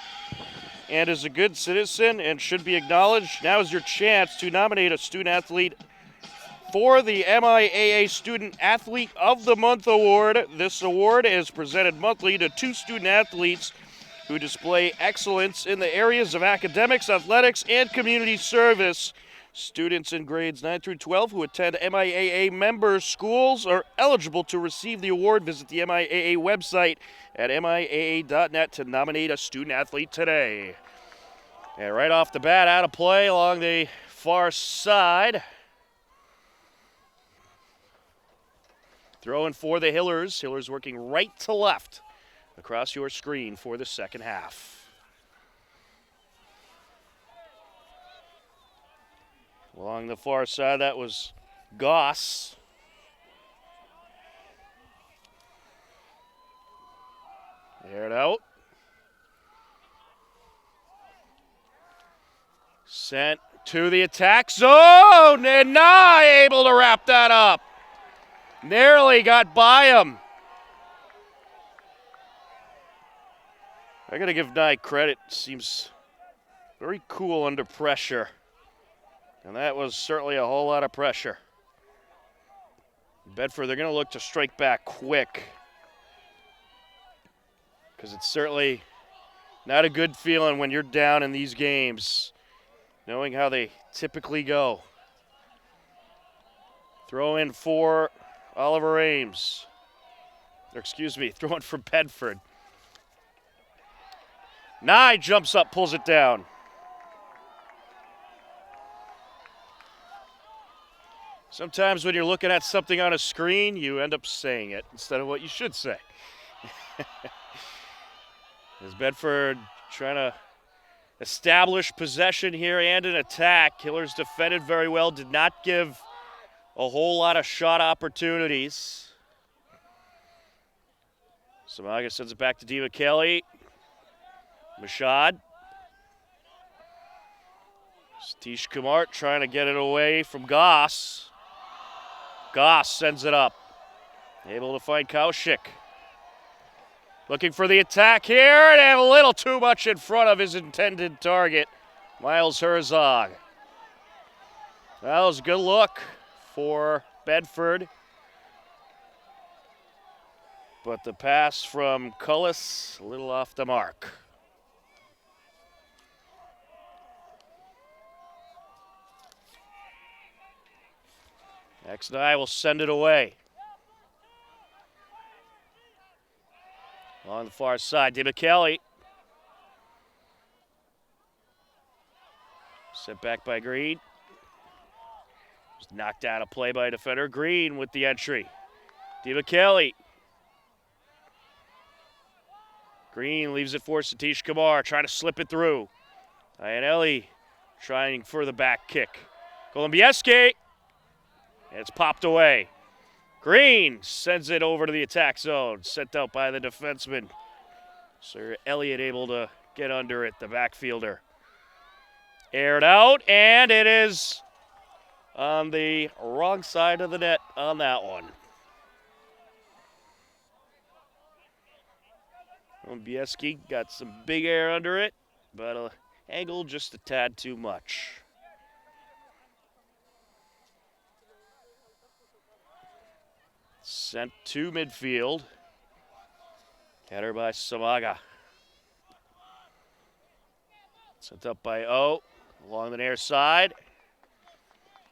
is a good citizen and should be acknowledged? Now is your chance to nominate a student athlete for the MIAA Student Athlete of the Month Award. This award is presented monthly to 2 student athletes who display excellence in the areas of academics, athletics, and community service. Students in grades 9 through 12 who attend MIAA member schools are eligible to receive the award. Visit the MIAA website at miaa.net to nominate a student athlete today. And right off the bat, out of play along the far side. Throwing for the Hillers. Hillers working right to left across your screen for the second half. Along the far side, that was Goss. Aired out. Sent to the attack zone, and not able to wrap that up. Nearly got by him. I got to give Nye credit. Seems very cool under pressure. And that was certainly a whole lot of pressure. Bedford, they're going to look to strike back quick. Because it's certainly not a good feeling when you're down in these games, knowing how they typically go. Throw in for Oliver Ames. Throw in for Bedford. Nye jumps up, pulls it down. Sometimes when you're looking at something on a screen, you end up saying it instead of what you should say. As Bedford trying to establish possession here and an attack. Hillers defended very well, did not give a whole lot of shot opportunities. Samaga sends it back to Diva Kelly. Mashad. Satish Kumar trying to get it away from Goss. Goss sends it up. Able to find Kaushik. Looking for the attack here, and a little too much in front of his intended target, Miles Herzog. That was a good look for Bedford. But the pass from Cullis, a little off the mark. Next Nye will send it away. On the far side, DeMcKelly. Sent back by Green. Was knocked out of play by a defender. Green with the entry. DeMcKelly. Green leaves it for Satish Kumar, trying to slip it through. Ianelli trying for the back kick. Kolumbiewski. And it's popped away. Green sends it over to the attack zone, sent out by the defenseman. Sir Elliott able to get under it, the backfielder. Aired out, and it is on the wrong side of the net on that one. Bieski got some big air under it, but angled just a tad too much. Sent to midfield. Header by Samaga. Sent up by O along the near side.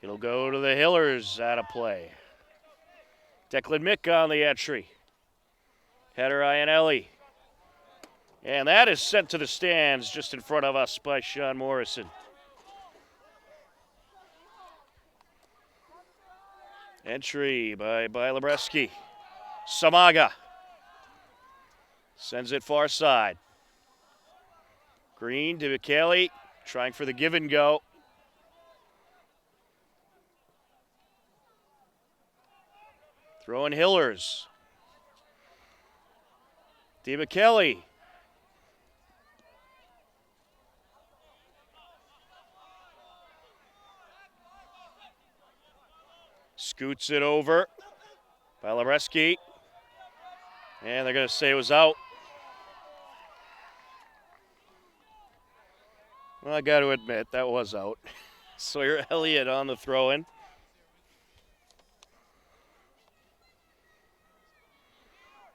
It'll go to the Hillers out of play. Declan Mick on the entry. Header Ianelli. And that is sent to the stands just in front of us by Sean Morrison. Entry by Lebreski. Samaga sends it far side. Green to Kelly, trying for the give and go. Throwing Hillers. DeMcKelly. Scoots it over by Lebreski. And they're going to say it was out. Well, I got to admit, that was out. Sawyer Elliott on the throw-in.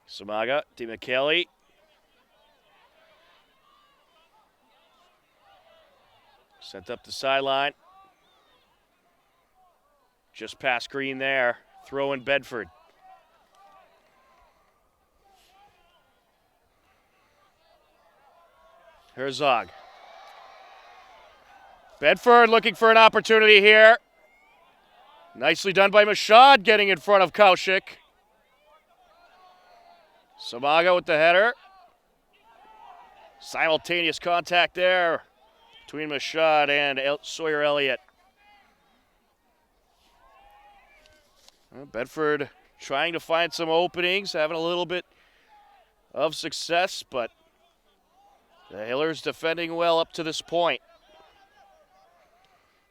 Samaga, DeMcKelly. Sent up the sideline. Just past Green there. Throw in Bedford. Herzog. Bedford looking for an opportunity here. Nicely done by Mashad, getting in front of Kaushik. Samaga with the header. Simultaneous contact there between Mashad and Sawyer Elliott. Well, Bedford trying to find some openings, having a little bit of success, but the Hillers defending well up to this point.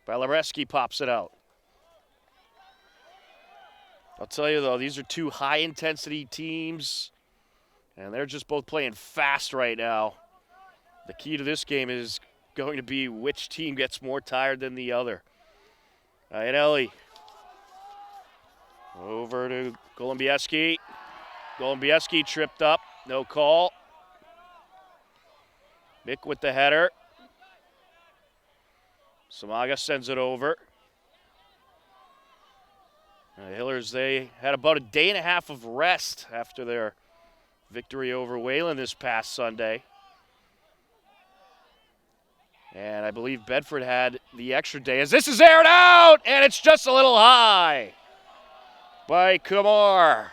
Balareski pops it out. I'll tell you, though, these are two high-intensity teams, and they're just both playing fast right now. The key to this game is going to be which team gets more tired than the other. Ianelli over to Golubieski. Golubieski tripped up, no call. Mick with the header. Samaga sends it over. The Hillers, they had about a day and a half of rest after their victory over Wayland this past Sunday. And I believe Bedford had the extra day as this is aired out, and it's just a little high by Kumar.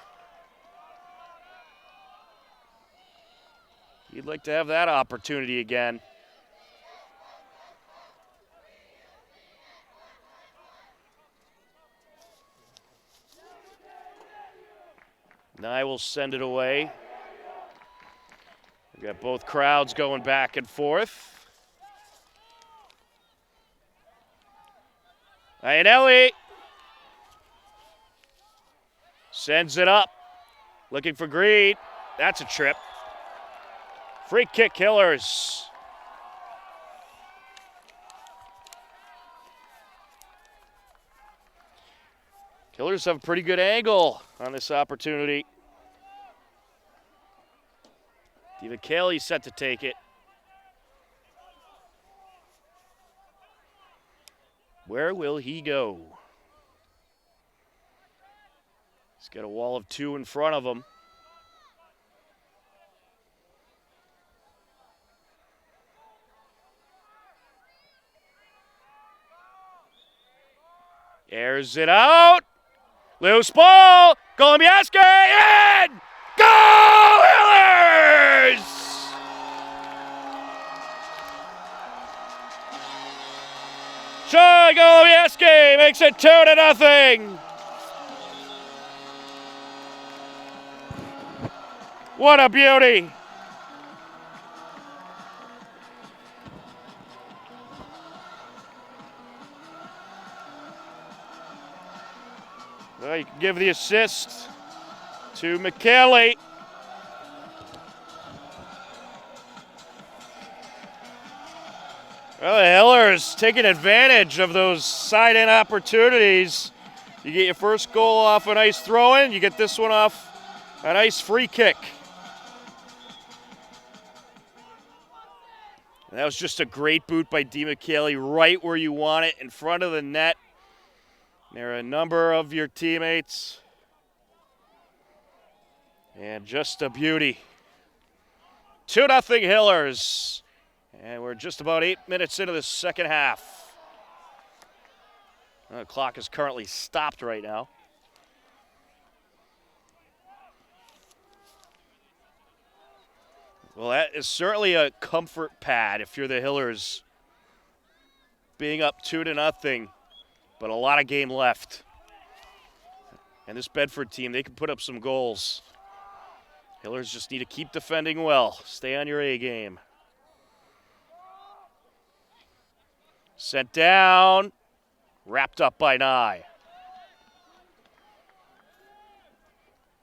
You'd like to have that opportunity again. Nye will send it away. We've got both crowds going back and forth. Ianelli sends it up. Looking for Green. That's a trip. Free kick, Hillers. Hillers have a pretty good angle on this opportunity. DiMichele set to take it. Where will he go? He's got a wall of two in front of him. Airs it out. Loose ball. Golubieski in. Go Hillers! Sean Golubieski makes it 2-0. What a beauty. Well, you can give the assist to McKelly. Well, the Hillers taking advantage of those side-in opportunities. You get your first goal off a nice throw-in. You get this one off a nice free kick. And that was just a great boot by DiMichele right where you want it, in front of the net. There are a number of your teammates. And just a beauty. 2-0 Hillers. And we're just about 8 minutes into the second half. The clock is currently stopped right now. Well, that is certainly a comfort pad if you're the Hillers, being up 2-0, but a lot of game left. And this Bedford team, they can put up some goals. Hillers just need to keep defending well. Stay on your A game. Sent down, wrapped up by Nye.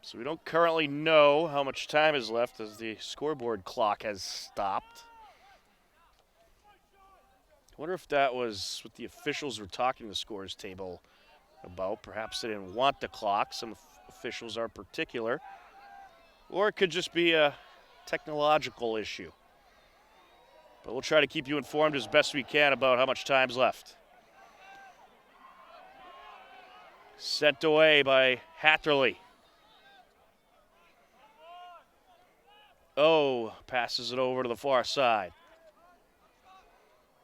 So we don't currently know how much time is left as the scoreboard clock has stopped. I wonder if that was what the officials were talking to the scores table about. Perhaps they didn't want the clock. Some officials are particular. Or it could just be a technological issue. But we'll try to keep you informed as best we can about how much time's left. Sent away by Hatterley. Oh, passes it over to the far side.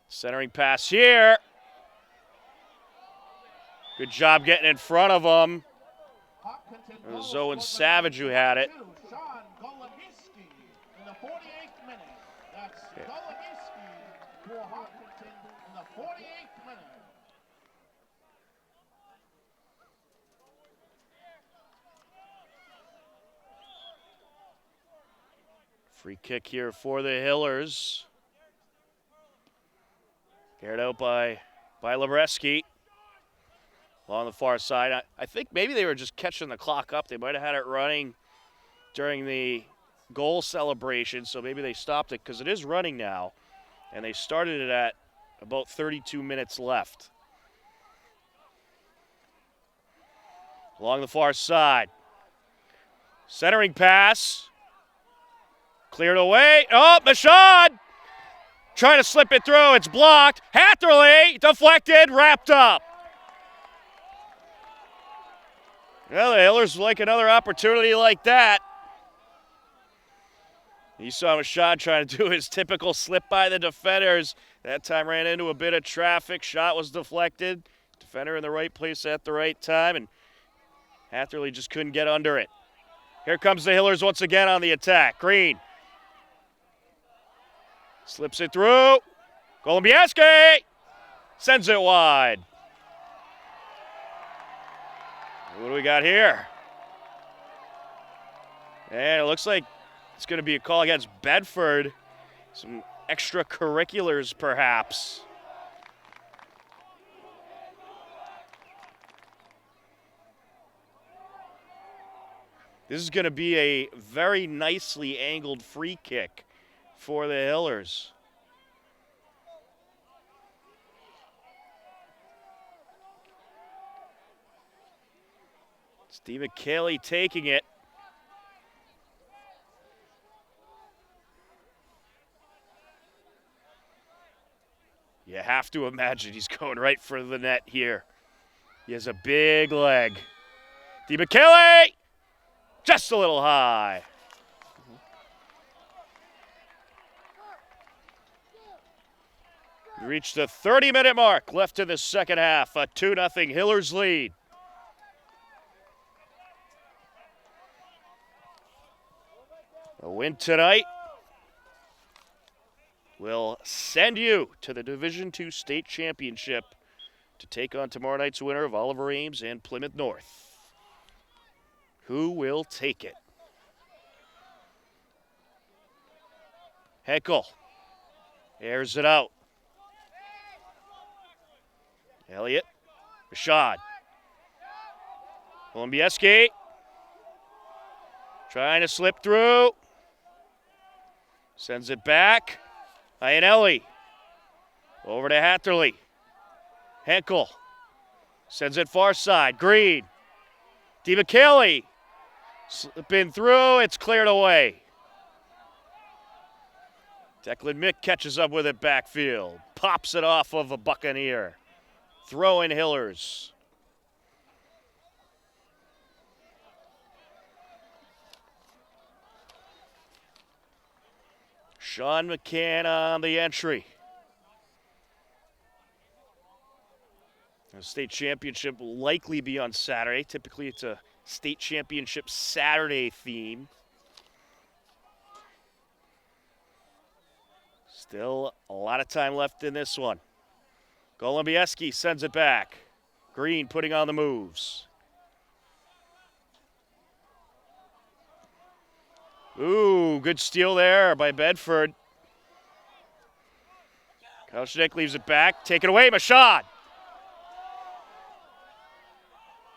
Centering pass here. Good job getting in front of him. It was Owen Savage who had it. Free kick here for the Hillers. Carried out by Lebreski. Along the far side. I think maybe they were just catching the clock up. They might have had it running during the goal celebration, so maybe they stopped it because it is running now. And they started it at about 32 minutes left. Along the far side. Centering pass. Cleared away. Oh, Mashad! Trying to slip it through. It's blocked. Hatterley deflected, wrapped up. Well, the Hillers like another opportunity like that. You saw Mashad trying to do his typical slip by the defenders. That time ran into a bit of traffic. Shot was deflected. Defender in the right place at the right time, and Hatterley just couldn't get under it. Here comes the Hillers once again on the attack. Green. Slips it through. Golubieski sends it wide. What do we got here? And it looks like it's going to be a call against Bedford. Some extracurriculars, perhaps. This is going to be a very nicely angled free kick for the Hillers. Steve McKaylee taking it. You have to imagine he's going right for the net here. He has a big leg. Steve McKaylee! Just a little high. We reached the 30-minute mark left in the second half. A 2-0 Hillers lead. A win tonight will send you to the Division II State Championship to take on tomorrow night's winner of Oliver Ames and Plymouth North. Who will take it? Henkel airs it out. Elliott, Rashad. Golubieski trying to slip through. Sends it back. Iannelli. Over to Hatterley. Henkel. Sends it far side. Green. DeMcKelly. Slipping through. It's cleared away. Declan Mick catches up with it backfield. Pops it off of a Buccaneer. Throw in Hillers. Sean McCann on the entry. The state championship will likely be on Saturday. Typically, it's a state championship Saturday theme. Still a lot of time left in this one. Golubieski sends it back. Green putting on the moves. Ooh, good steal there by Bedford. Kaushnik leaves it back. Take it away, Mashad.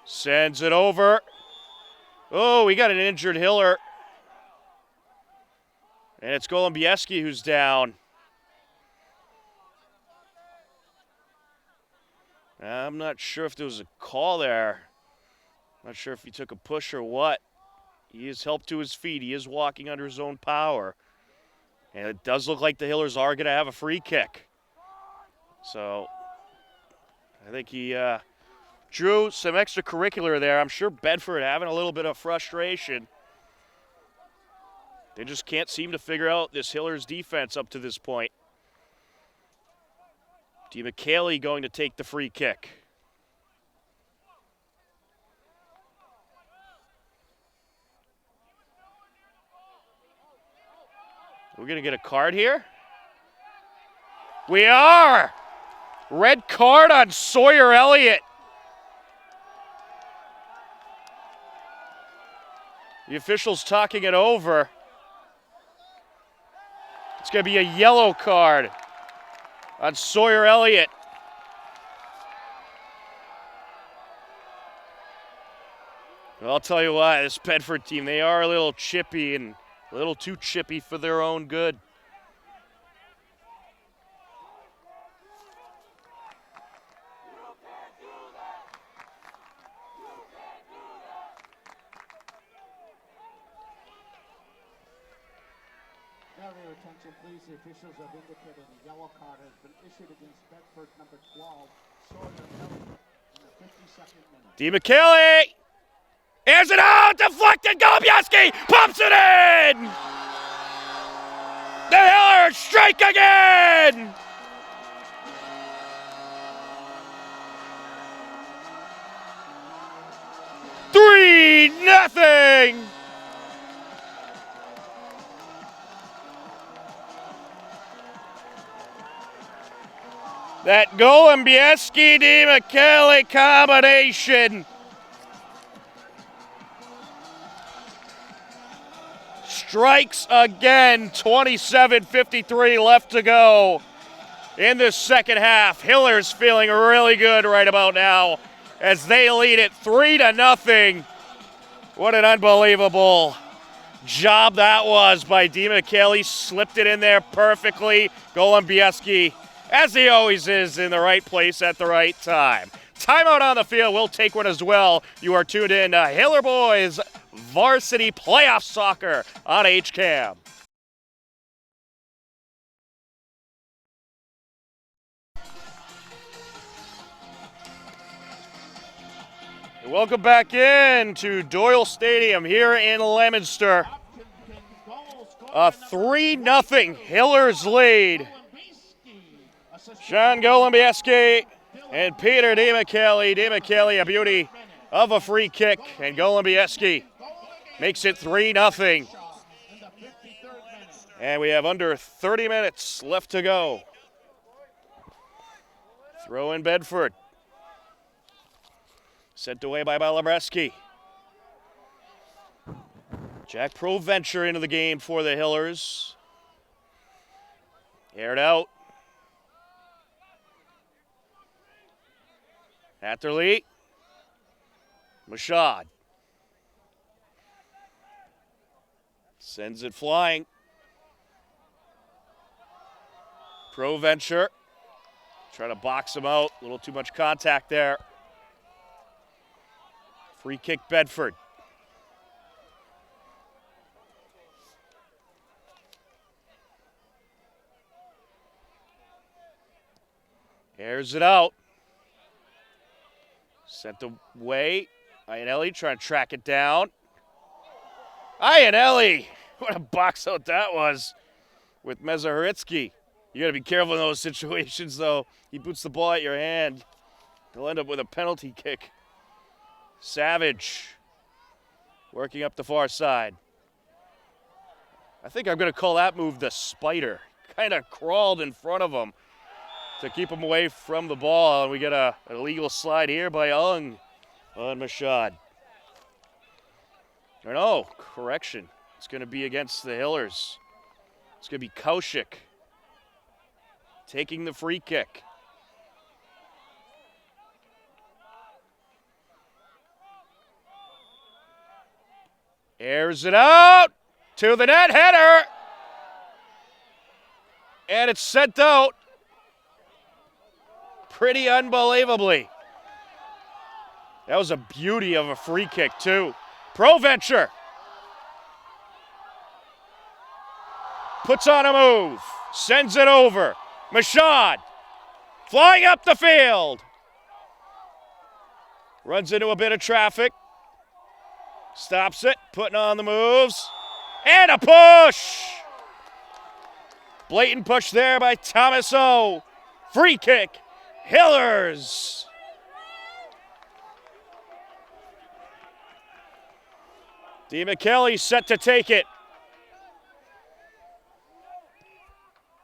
Sends it over. Oh, we got an injured Hiller. And it's Golubieski who's down. I'm not sure if there was a call there. Not sure if he took a push or what. He is helped to his feet. He is walking under his own power. And it does look like the Hillers are going to have a free kick. So I think he drew some extracurricular there. I'm sure Bedford having a little bit of frustration. They just can't seem to figure out this Hillers defense up to this point. DeMcKayley going to take the free kick. We're going to get a card here? We are! Red card on Sawyer Elliott. The official's talking it over. It's going to be a yellow card on Sawyer Elliott. Well, I'll tell you what, this Bedford team, they are a little chippy and a little too chippy for their own good.
Now your attention, please. The officials have indicated a yellow card has been issued against Bedford number 12, Sawyer Elliott, in the 52nd minute.
DeMcKayley! Airs it out! Deflected! Golubowski pumps it in! The Hillers strike again! $3-0! That Golubowski-DeMcKayley combination strikes again. 27:53 left to go in the second half. Hillers feeling really good right about now as they lead it 3-0. What an unbelievable job that was by DeMcKayley. Slipped it in there perfectly. Golubowski, as he always is, in the right place at the right time. Timeout on the field. We'll take one as well. You are tuned in to Hiller Boys Varsity Playoff Soccer on HCAM. Welcome back in to Doyle Stadium here in Leominster. A 3-0 Hillers lead. Sean Golubowski and Peter DeMcKayley. DeMcKayley, a beauty of a free kick, and Golubowski makes it 3-0. And we have under 30 minutes left to go. Throw in Bedford. Sent away by Balabreski. Jack Proventure into the game for the Hillers. Aired out. Atherley. Mashad. Sends it flying. Proventure. Trying to box him out. A little too much contact there. Free kick Bedford. Airs it out. Sent away. Iannelli trying to track it down. Iannelli! What a box out that was with Mezaritsky. You got to be careful in those situations, though. He boots the ball at your hand. They'll end up with a penalty kick. Savage working up the far side. I think I'm going to call that move the spider. Kind of crawled in front of him to keep him away from the ball. And we get an illegal slide here by Ung on Mashad. Or no, correction. It's going to be against the Hillers. It's going to be Kaushik taking the free kick. Airs it out to the net header. And it's sent out pretty unbelievably. That was a beauty of a free kick, too. Proventure. puts on a move, sends it over. Michaud flying up the field. Runs into a bit of traffic. Stops it, putting on the moves. And a push! Blatant push there by Thomas O. Free kick, Hillers. DeMcKelly set to take it.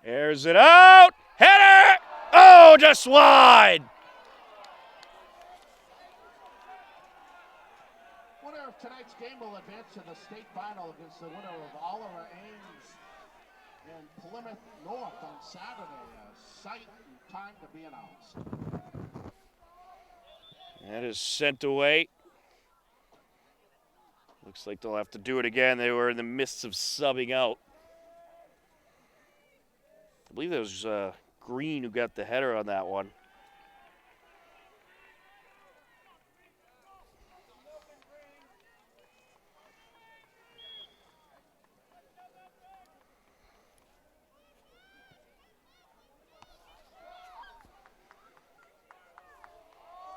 Airs it out. Header! Oh, just wide.
Winner of tonight's game will advance to the state final against the winner of Oliver Ames and Plymouth North on Saturday. A site and time to be announced.
That is sent away. Looks like they'll have to do it again. They were in the midst of subbing out. I believe it was Green who got the header on that one.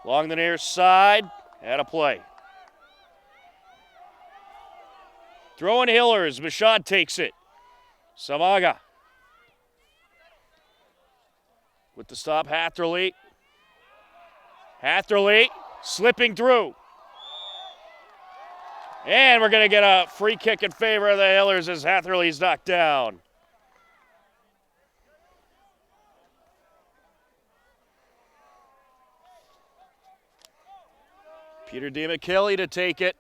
Along the near side, at a play. Throwing Hillers, Michaud takes it. Samaga. With the stop, Hatherley. Hatherley slipping through. And we're going to get a free kick in favor of the Hillers as Hatherley's knocked down. Peter DeMcKelly to take it.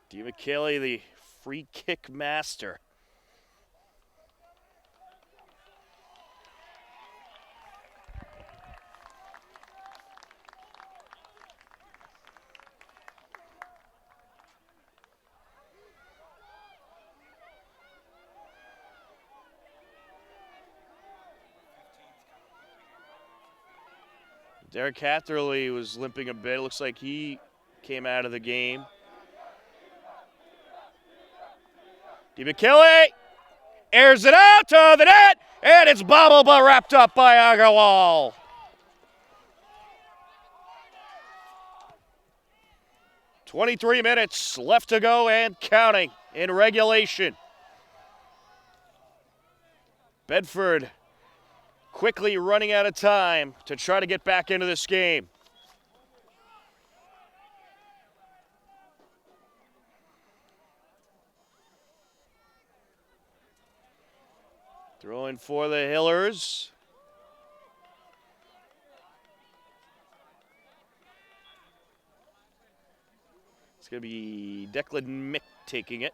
DeMcKelly, the free kick master. Derek Hatherley was limping a bit. It looks like he came out of the game. DeMcKelly airs it out to the net, and it's bobbled but wrapped up by Agarwal. "23 minutes left to go and counting in regulation. Bedford quickly running out of time to try to get back into this game. Throwing for the Hillers. It's going to be Declan Mick taking it.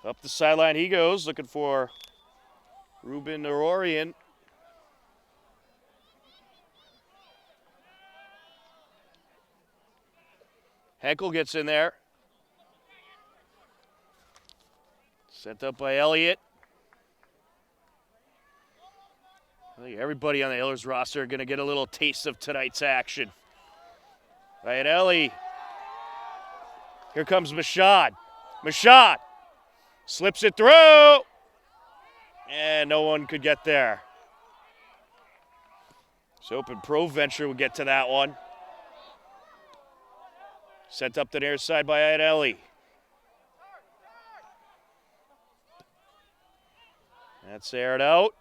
Up the sideline he goes, looking for Ruben Ororian. Henkel gets in there. Sent up by Elliott. I think everybody on the Hillers roster are going to get a little taste of tonight's action. Right, Ellie. Here comes Michaud. Michaud slips it through. And no one could get there. So hoping Pro Venture will get to that one. Sent up the near side by Ellie. That's aired out.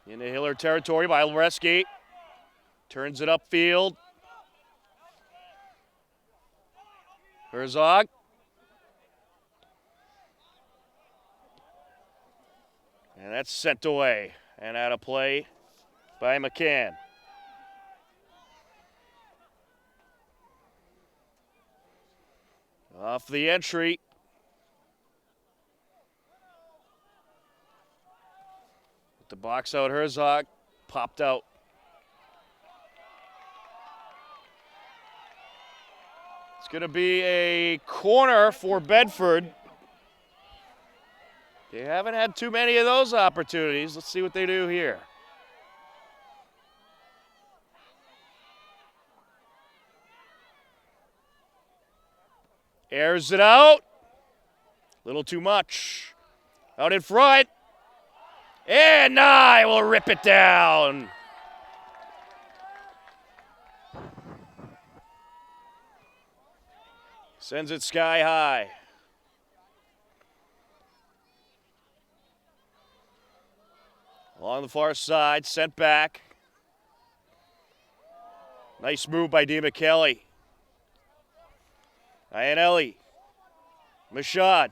Into Hiller territory by Lereski. Turns it upfield. Herzog. And that's sent away and out of play by McCann. Off the entry. With the box out, Herzog popped out. It's going to be a corner for Bedford. They haven't had too many of those opportunities. Let's see what they do here. Airs it out. Little too much. Out in front. And Nye will rip it down. Sends it sky high. Along the far side, sent back. Nice move by DeMcKelly. Iannelli. Mashad.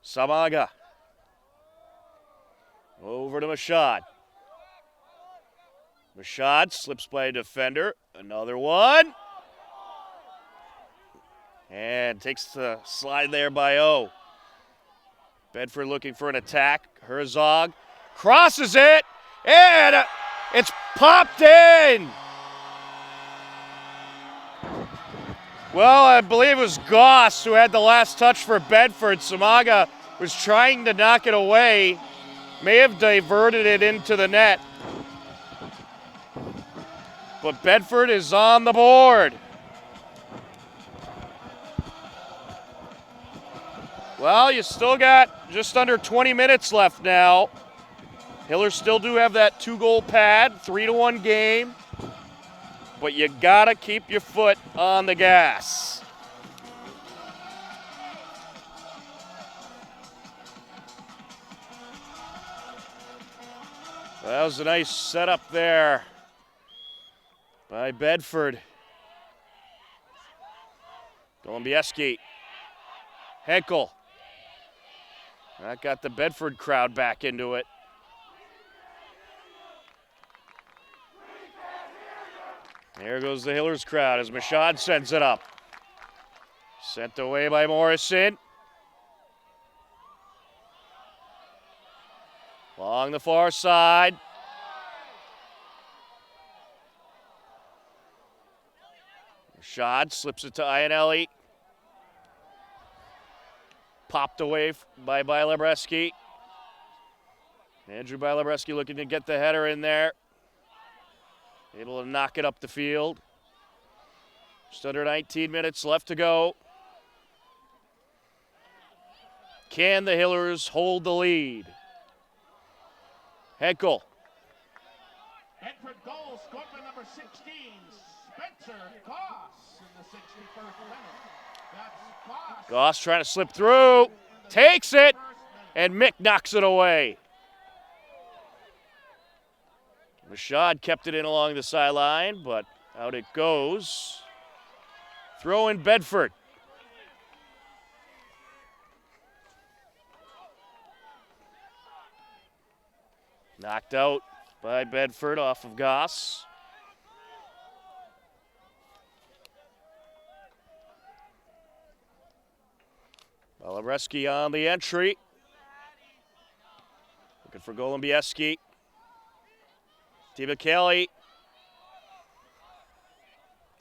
Samaga. Over to Mashad. Mashad slips by a defender. Another one. And takes the slide there by O. Bedford looking for an attack. Herzog crosses it. And it's popped in. Well, I believe it was Goss who had the last touch for Bedford. Samaga was trying to knock it away. May have diverted it into the net. But Bedford is on the board. Well, you still got just under 20 minutes left now. Hillers still do have that 2-goal pad, 3-1 game. But you gotta keep your foot on the gas. That was a nice setup there by Bedford. Golubieski. Henkel. That got the Bedford crowd back into it. There goes the Hillers crowd as Mashad sends it up. Sent away by Morrison. Along the far side. Mashad slips it to Iannelli. Popped away by Bielebreski. Andrew Bielebreski looking to get the header in there. Able to knock it up the field. Just under 19 minutes left to go. Can the Hillers hold the lead? Henkel.
Bedford goal scored by number 16, Spencer Goss in the 61st minute. That's Goss.
Goss trying to slip through. Takes it. And Mick knocks it away. Mashad kept it in along the sideline, but out it goes. Throw in Bedford. Knocked out by Bedford off of Goss. Bielebreski on the entry. Looking for Golubieski. DeMcKelly.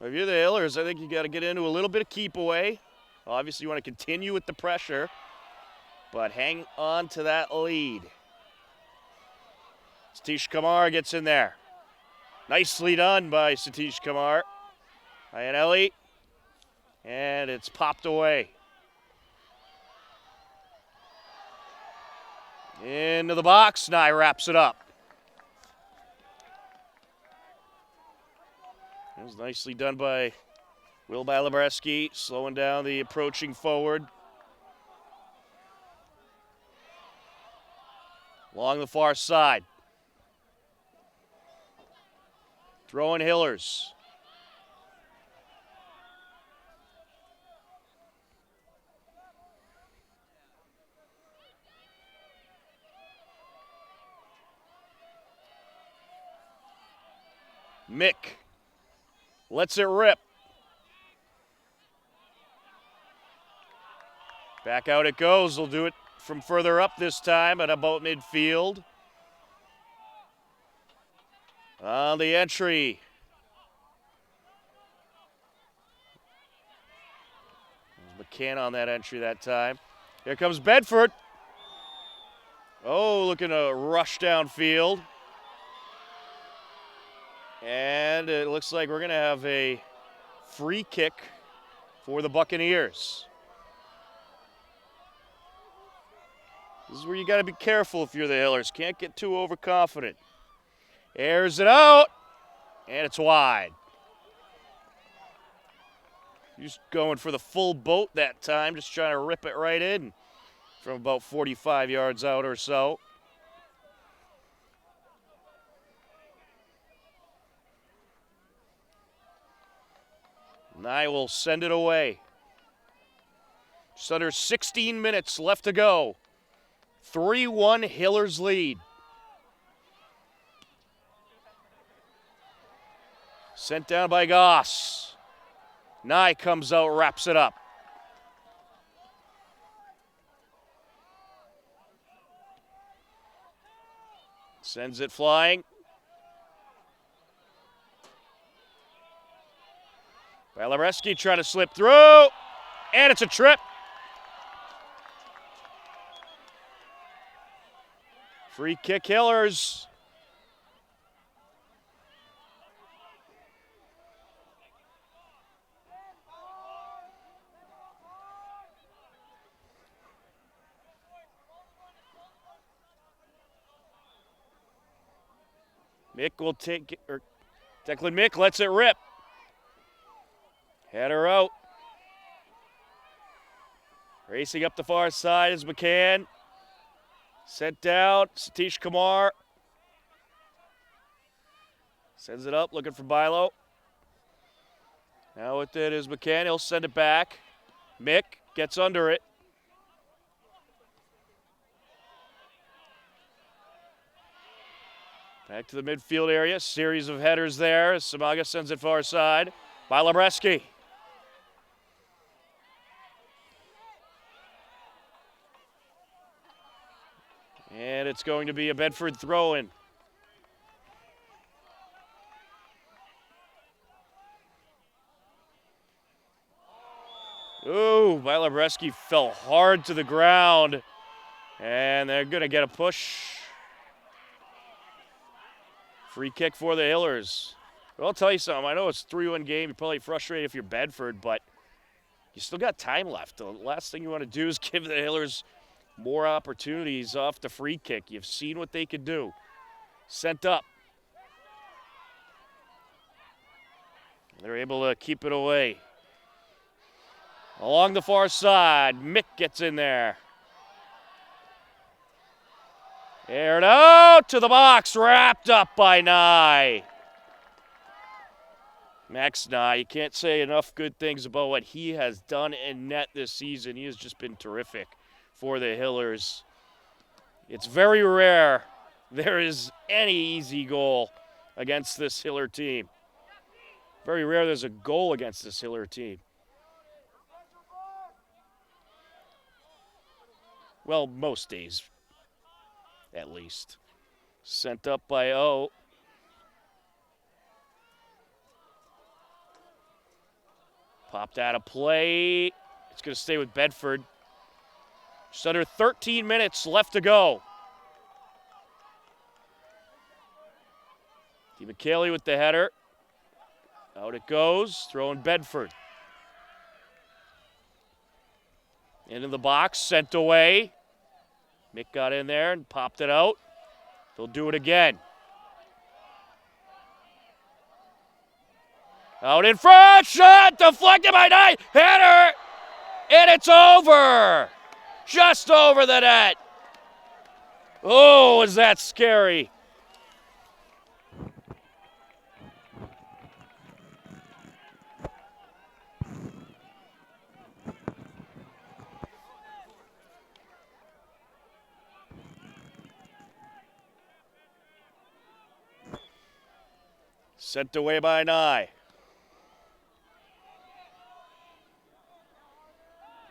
If you're the Hillers, I think you got to get into a little bit of keep away. Obviously, you want to continue with the pressure, but hang on to that lead. Satish Kumar gets in there. Nicely done by Satish Kumar. Iannelli. And it's popped away. Into the box. Nye wraps it up. It was nicely done by Will Bielebreski, slowing down the approaching forward. Along the far side. Throwing Hillers. Mick lets it rip. Back out it goes. They'll do it from further up this time at about midfield. On the entry. McCann on that entry that time. Here comes Bedford. Oh, looking to rush downfield. And And it looks like we're going to have a free kick for the Buccaneers. This is where you got to be careful if you're the Hillers. Can't get too overconfident. Airs it out, and it's wide. Just going for the full boat that time, just trying to rip it right in from about 45 yards out or so. Nye will send it away. Just under 16 minutes left to go. 3-1 Hillers lead. Sent down by Goss. Nye comes out, wraps it up. Sends it flying. Balareski trying to slip through, and it's a trip. Free kick Hillers. Mick will take it, or Declan Mick lets it rip. Header out. Racing up the far side is McCann. Sent down, Satish Kumar. Sends it up, looking for Bilo. Now with it is McCann, he'll send it back. Mick gets under it. Back to the midfield area, series of headers there as Samaga sends it far side. By Labreski. And it's going to be a Bedford throw-in. Ooh, Labreski fell hard to the ground. And they're going to get a push. Free kick for the Hillers. But I'll tell you something. I know it's a 3-1 game. You're probably frustrated if you're Bedford, but you still got time left. The last thing you want to do is give the Hillers more opportunities off the free kick. You've seen what they can do. Sent up. They're able to keep it away. Along the far side, Mick gets in there. Aired out to the box, wrapped up by Nye. Max Nye, you can't say enough good things about what he has done in net this season. He has just been terrific for the Hillers. It's very rare there is any easy goal against this Hiller team. Very rare there's a goal against this Hiller team. Well, most days, at least. Sent up by O. Popped out of play. It's going to stay with Bedford. Just under 13 minutes left to go. DeMcKaylee with the header. Out it goes, throwing Bedford. Into the box, sent away. Mick got in there and popped it out. They'll do it again. Out in front, shot, deflected by Knight, header, and it's over. Just over the net. Oh, is that scary. Sent away by Nye.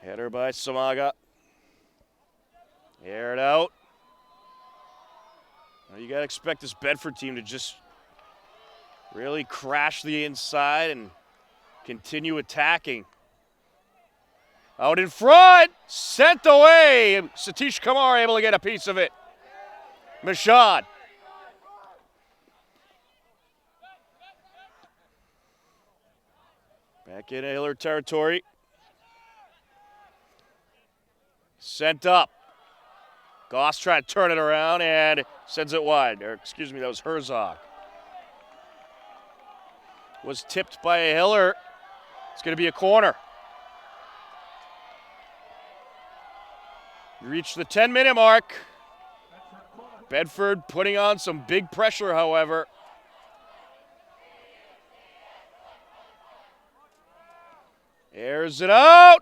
Header by Samaga. Aired out. Well, you got to expect this Bedford team to just really crash the inside and continue attacking. Out in front, sent away. Satish Kumar able to get a piece of it. Mashad. Back in Hiller territory. Sent up. Goss trying to turn it around and sends it wide. Or, excuse me, that was Herzog. Was tipped by a Hiller. It's going to be a corner. Reached the 10-minute mark. Bedford putting on some big pressure, however. Airs it out.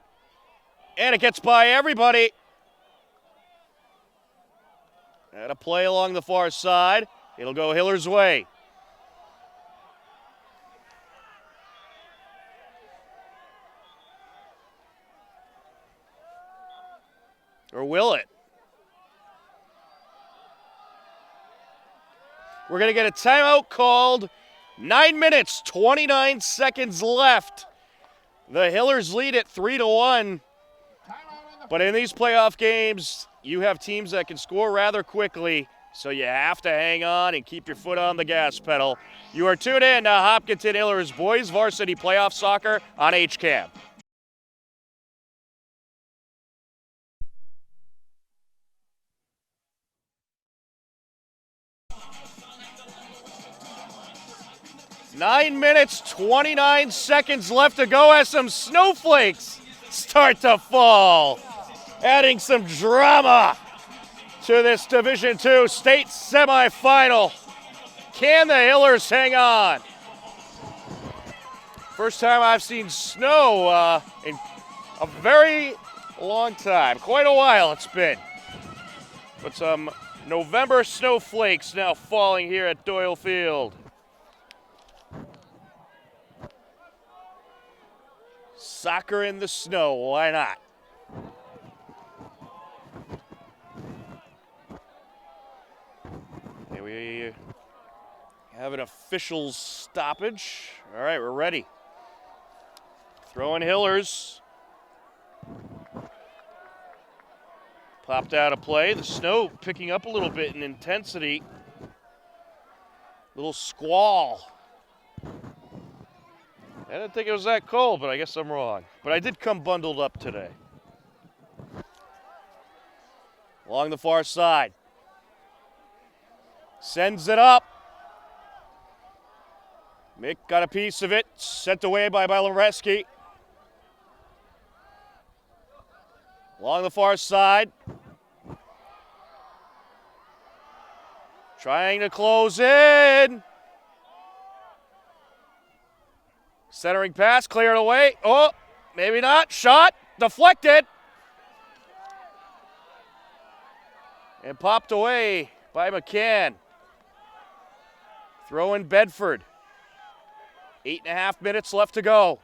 And it gets by everybody. And a play along the far side. It'll go Hiller's way. Or will it? We're going to get a timeout called. 9 minutes, 29 seconds left. The Hillers lead at 3-1. But in these playoff games, you have teams that can score rather quickly, so you have to hang on and keep your foot on the gas pedal. You are tuned in to Hopkinton Hillers Boys Varsity Playoff Soccer on HCAM. Nine minutes, 29 seconds left to go as some snowflakes start to fall. Adding some drama to this Division II state semifinal. Can the Hillers hang on? First time I've seen snow in a very long time. Quite a while it's been. But some November snowflakes now falling here at Doyle Field. Soccer in the snow, why not? Here we have an official stoppage. All right, we're ready. Throwing Hillers. Popped out of play. The snow picking up a little bit in intensity. Little squall. I didn't think it was that cold, but I guess I'm wrong. But I did come bundled up today. Along the far side. Sends it up. Mick got a piece of it. Sent away by Bylereski. Along the far side. Trying to close in. Centering pass, cleared away. Oh, maybe not. Shot, deflected. And popped away by McCann. Throw in Bedford. 8.5 minutes left to go.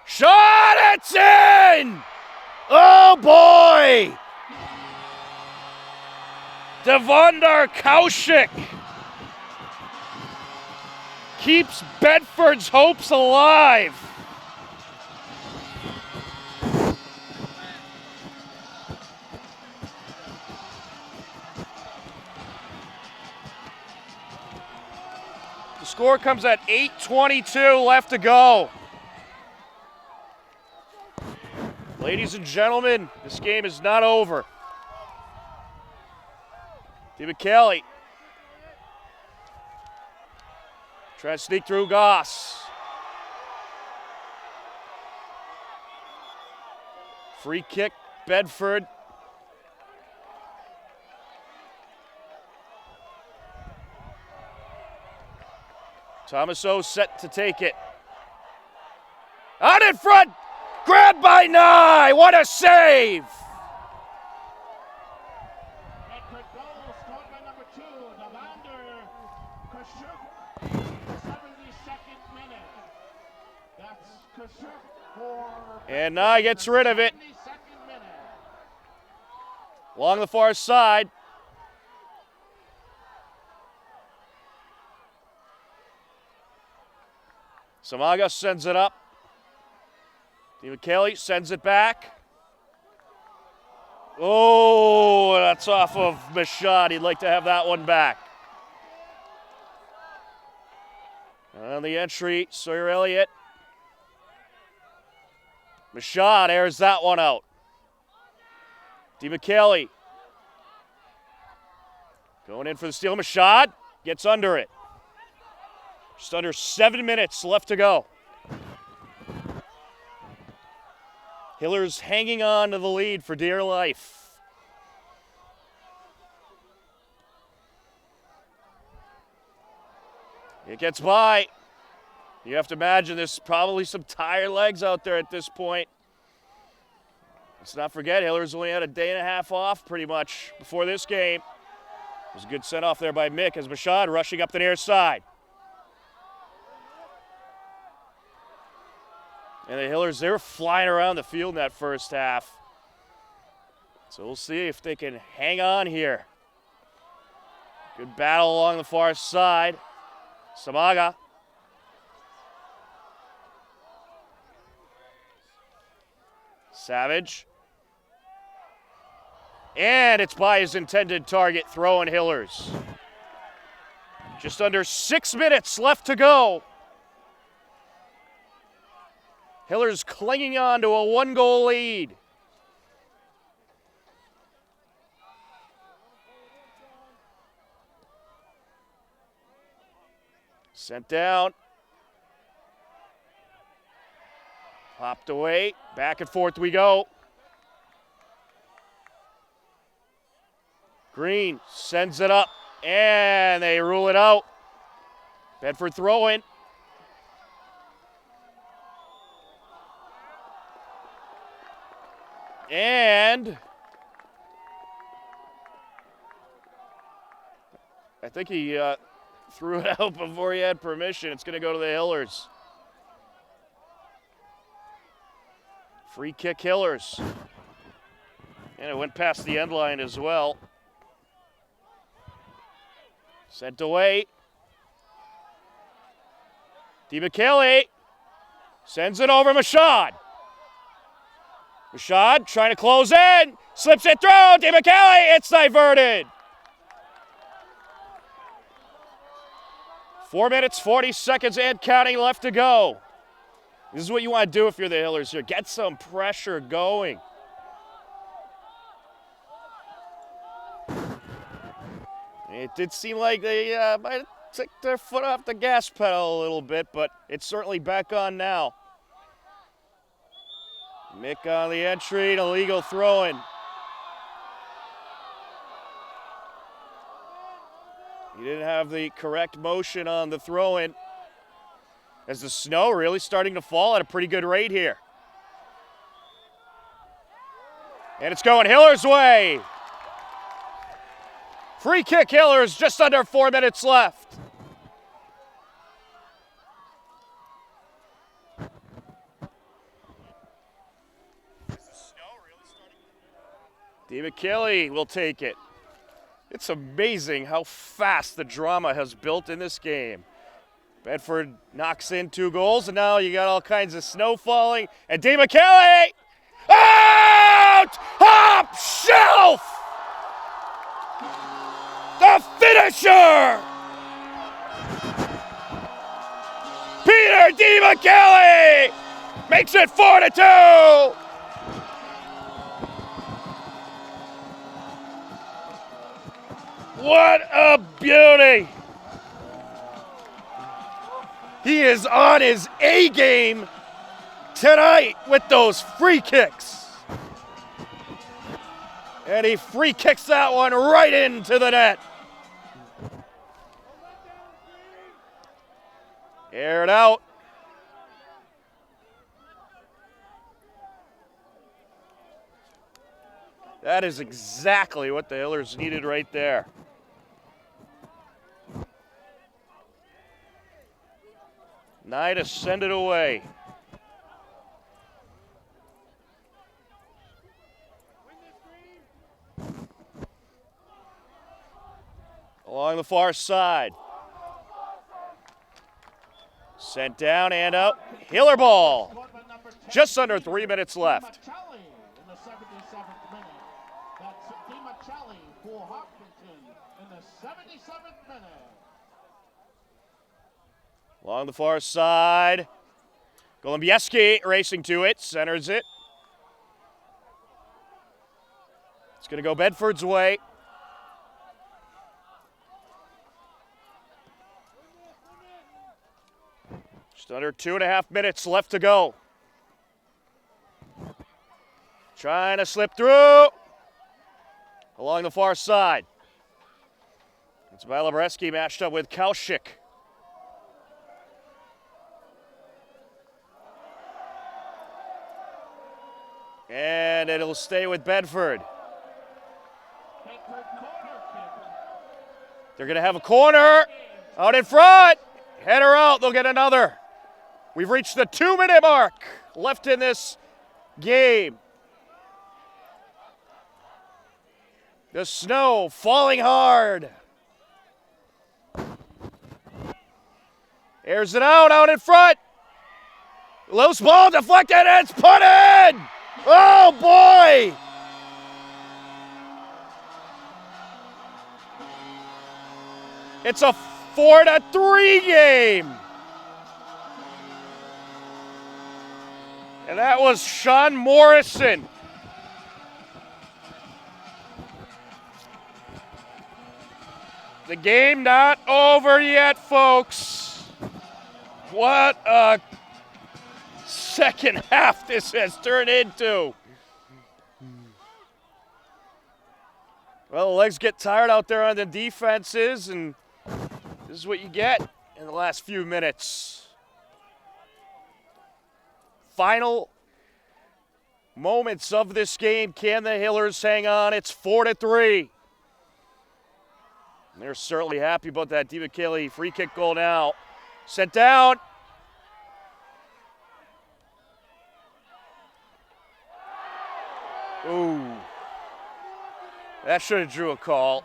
Shot, it's in! Oh boy! Devondar Kaushik keeps Bedford's hopes alive. The score comes at 8:22 left to go. Ladies and gentlemen, this game is not over. DiMichele trying to sneak through Goss. Free kick, Bedford. Thomaso set to take it. Out in front, grabbed by Nye. What a save! And Nye gets rid of it. Along the far side. Samaga sends it up. DiMichele sends it back. Oh, that's off of Mashad. He'd like to have that one back. On the entry, Sawyer Elliott. Mashad airs that one out. DeMcKelly going in for the steal. Mashad gets under it. Just under 7 minutes left to go. Hillers hanging on to the lead for dear life. It gets by. You have to imagine there's probably some tired legs out there at this point. Let's not forget, Hillers only had a day and a half off pretty much before this game. It was a good send off there by Mick as Mashad rushing up the near side. And the Hillers, they were flying around the field in that first half. So we'll see if they can hang on here. Good battle along the far side. Samaga. Savage. And it's by his intended target, throwing Hillers. Just under 6 minutes left to go. Hillers clinging on to a 1-goal lead. Sent down. Popped away. Back and forth we go. Green sends it up, and they rule it out. Bedford throwing. And I think he threw it out before he had permission. It's going to go to the Hillers. Free kick Hillers. And it went past the end line as well. Sent away. DeMcKelly sends it over Mashad. Mashad trying to close in. Slips it through. DeMcKelly, it's diverted. 4 minutes, 40 seconds and counting left to go. This is what you want to do if you're the Hillers here. Get some pressure going. It did seem like they might have took their foot off the gas pedal a little bit, but it's certainly back on now. Mick on the entry, an illegal throw-in. He didn't have the correct motion on the throw-in, as the snow really starting to fall at a pretty good rate here. And it's going Hillers' way. Free kick Hillers, just under 4 minutes left. DeMcKelly will take it. It's amazing how fast the drama has built in this game. Bedford knocks in 2 goals, and now you got all kinds of snow falling. And DeMcKelly, out! Hop shelf! The finisher! Peter DeMcKelly makes it 4-2! What a beauty! He is on his A game tonight with those free kicks. And he free kicks that one right into the net. Air it out. That is exactly what the Hillers needed right there. Nida send it away. Along the far side. Sent down and out. Hiller ball. Just under 3 minutes left.
In the 77th minute. That's DeMcKelly for Hopkinton in the 77th minute.
Along the far side. Golubieski racing to it, centers it. It's going to go Bedford's way. Just under 2.5 minutes left to go. Trying to slip through. Along the far side. It's Valabreski matched up with Kaushik. And it'll stay with Bedford. They're going to have a corner out in front. Header out. They'll get another. We've reached the 2-minute mark left in this game. The snow falling hard. Airs it out in front. Loose ball deflected, and it's put in! Oh, boy! It's a 4-3 game. And that was Sean Morrison. The game not over yet, folks. What a second half this has turned into. Well, the legs get tired out there on the defenses, and this is what you get in the last few minutes. Final moments of this game. Can the Hillers hang on? It's 4-3. They're certainly happy about that DiMichele free kick goal now. Sent down. Ooh. That should have drew a call.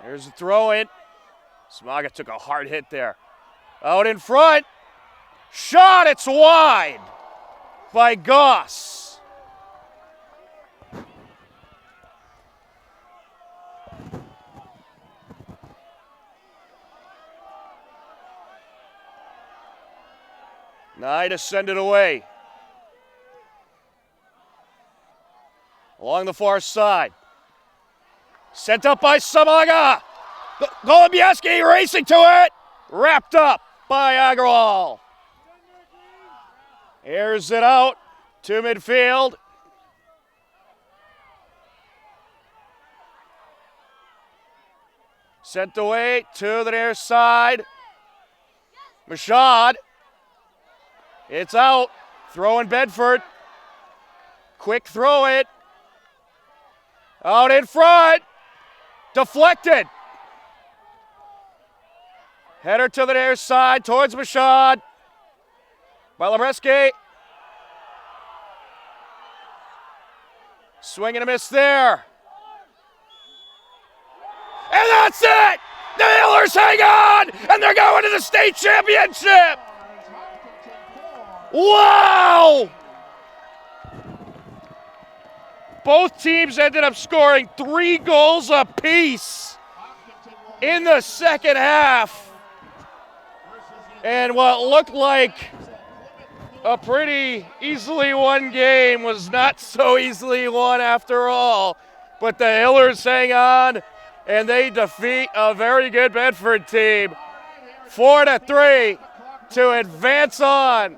There's a throw in. Smaga took a hard hit there. Out in front. Shot, it's wide by Goss. Nye to send it away. Along the far side. Sent up by Samaga. Golubieski racing to it. Wrapped up by Agarwal. Airs it out to midfield. Sent away to the near side. Mashad. It's out. Throwing Bedford. Quick throw it. Out in front. Deflected. Header to the near side towards Mashad. Valabreski. Swing and a miss there. And that's it! The Hillers hang on! And they're going to the state championship! Wow! Both teams ended up scoring 3 goals apiece in the second half. And what looked like a pretty easily won game was not so easily won after all. But the Hillers hang on, and they defeat a very good Bedford team 4-3 to advance on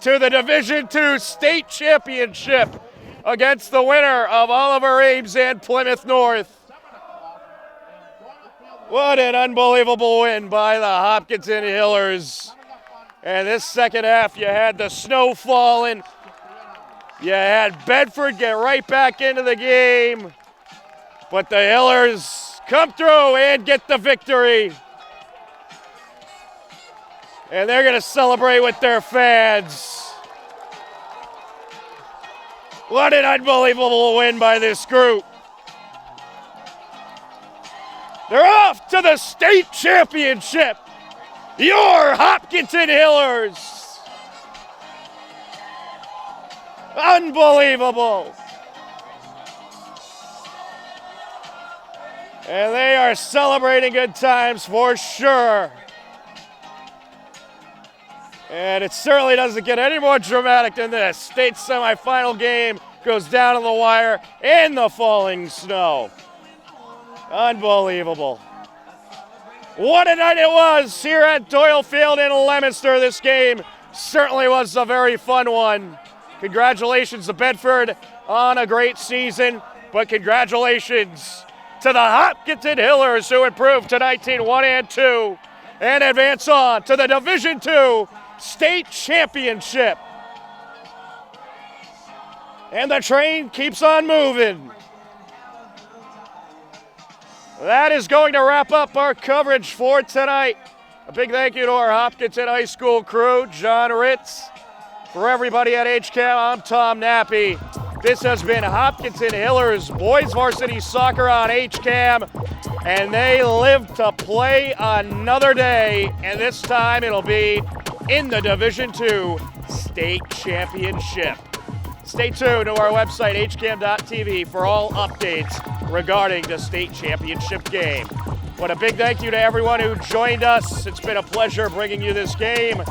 to the Division II state championship against the winner of Oliver Ames and Plymouth North. What an unbelievable win by the Hopkinton Hillers. And this second half, you had the snow falling. You had Bedford get right back into the game. But the Hillers come through and get the victory. And they're going to celebrate with their fans. What an unbelievable win by this group. They're off to the state championship. Your Hopkinton Hillers. Unbelievable. And they are celebrating good times for sure. And it certainly doesn't get any more dramatic than this. State semifinal game goes down to the wire in the falling snow. Unbelievable. What a night it was here at Doyle Field in Leominster. This game certainly was a very fun one. Congratulations to Bedford on a great season, but congratulations to the Hopkinton Hillers who improved to 19-1-2 and advance on to the Division II State Championship. And the train keeps on moving. That is going to wrap up our coverage for tonight. A big thank you to our Hopkinton High School crew, John Ritz. For everybody at HCAM, I'm Tom Nappy. This has been Hopkinton Hillers Boys Varsity Soccer on HCAM, and they live to play another day, and this time it'll be in the Division II State Championship. Stay tuned to our website, hcam.tv, for all updates regarding the state championship game. But a big thank you to everyone who joined us. It's been a pleasure bringing you this game.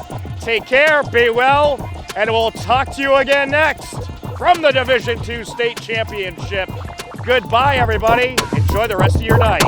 Take care, be well, and we'll talk to you again next from the Division II State Championship. Goodbye, everybody. Enjoy the rest of your night.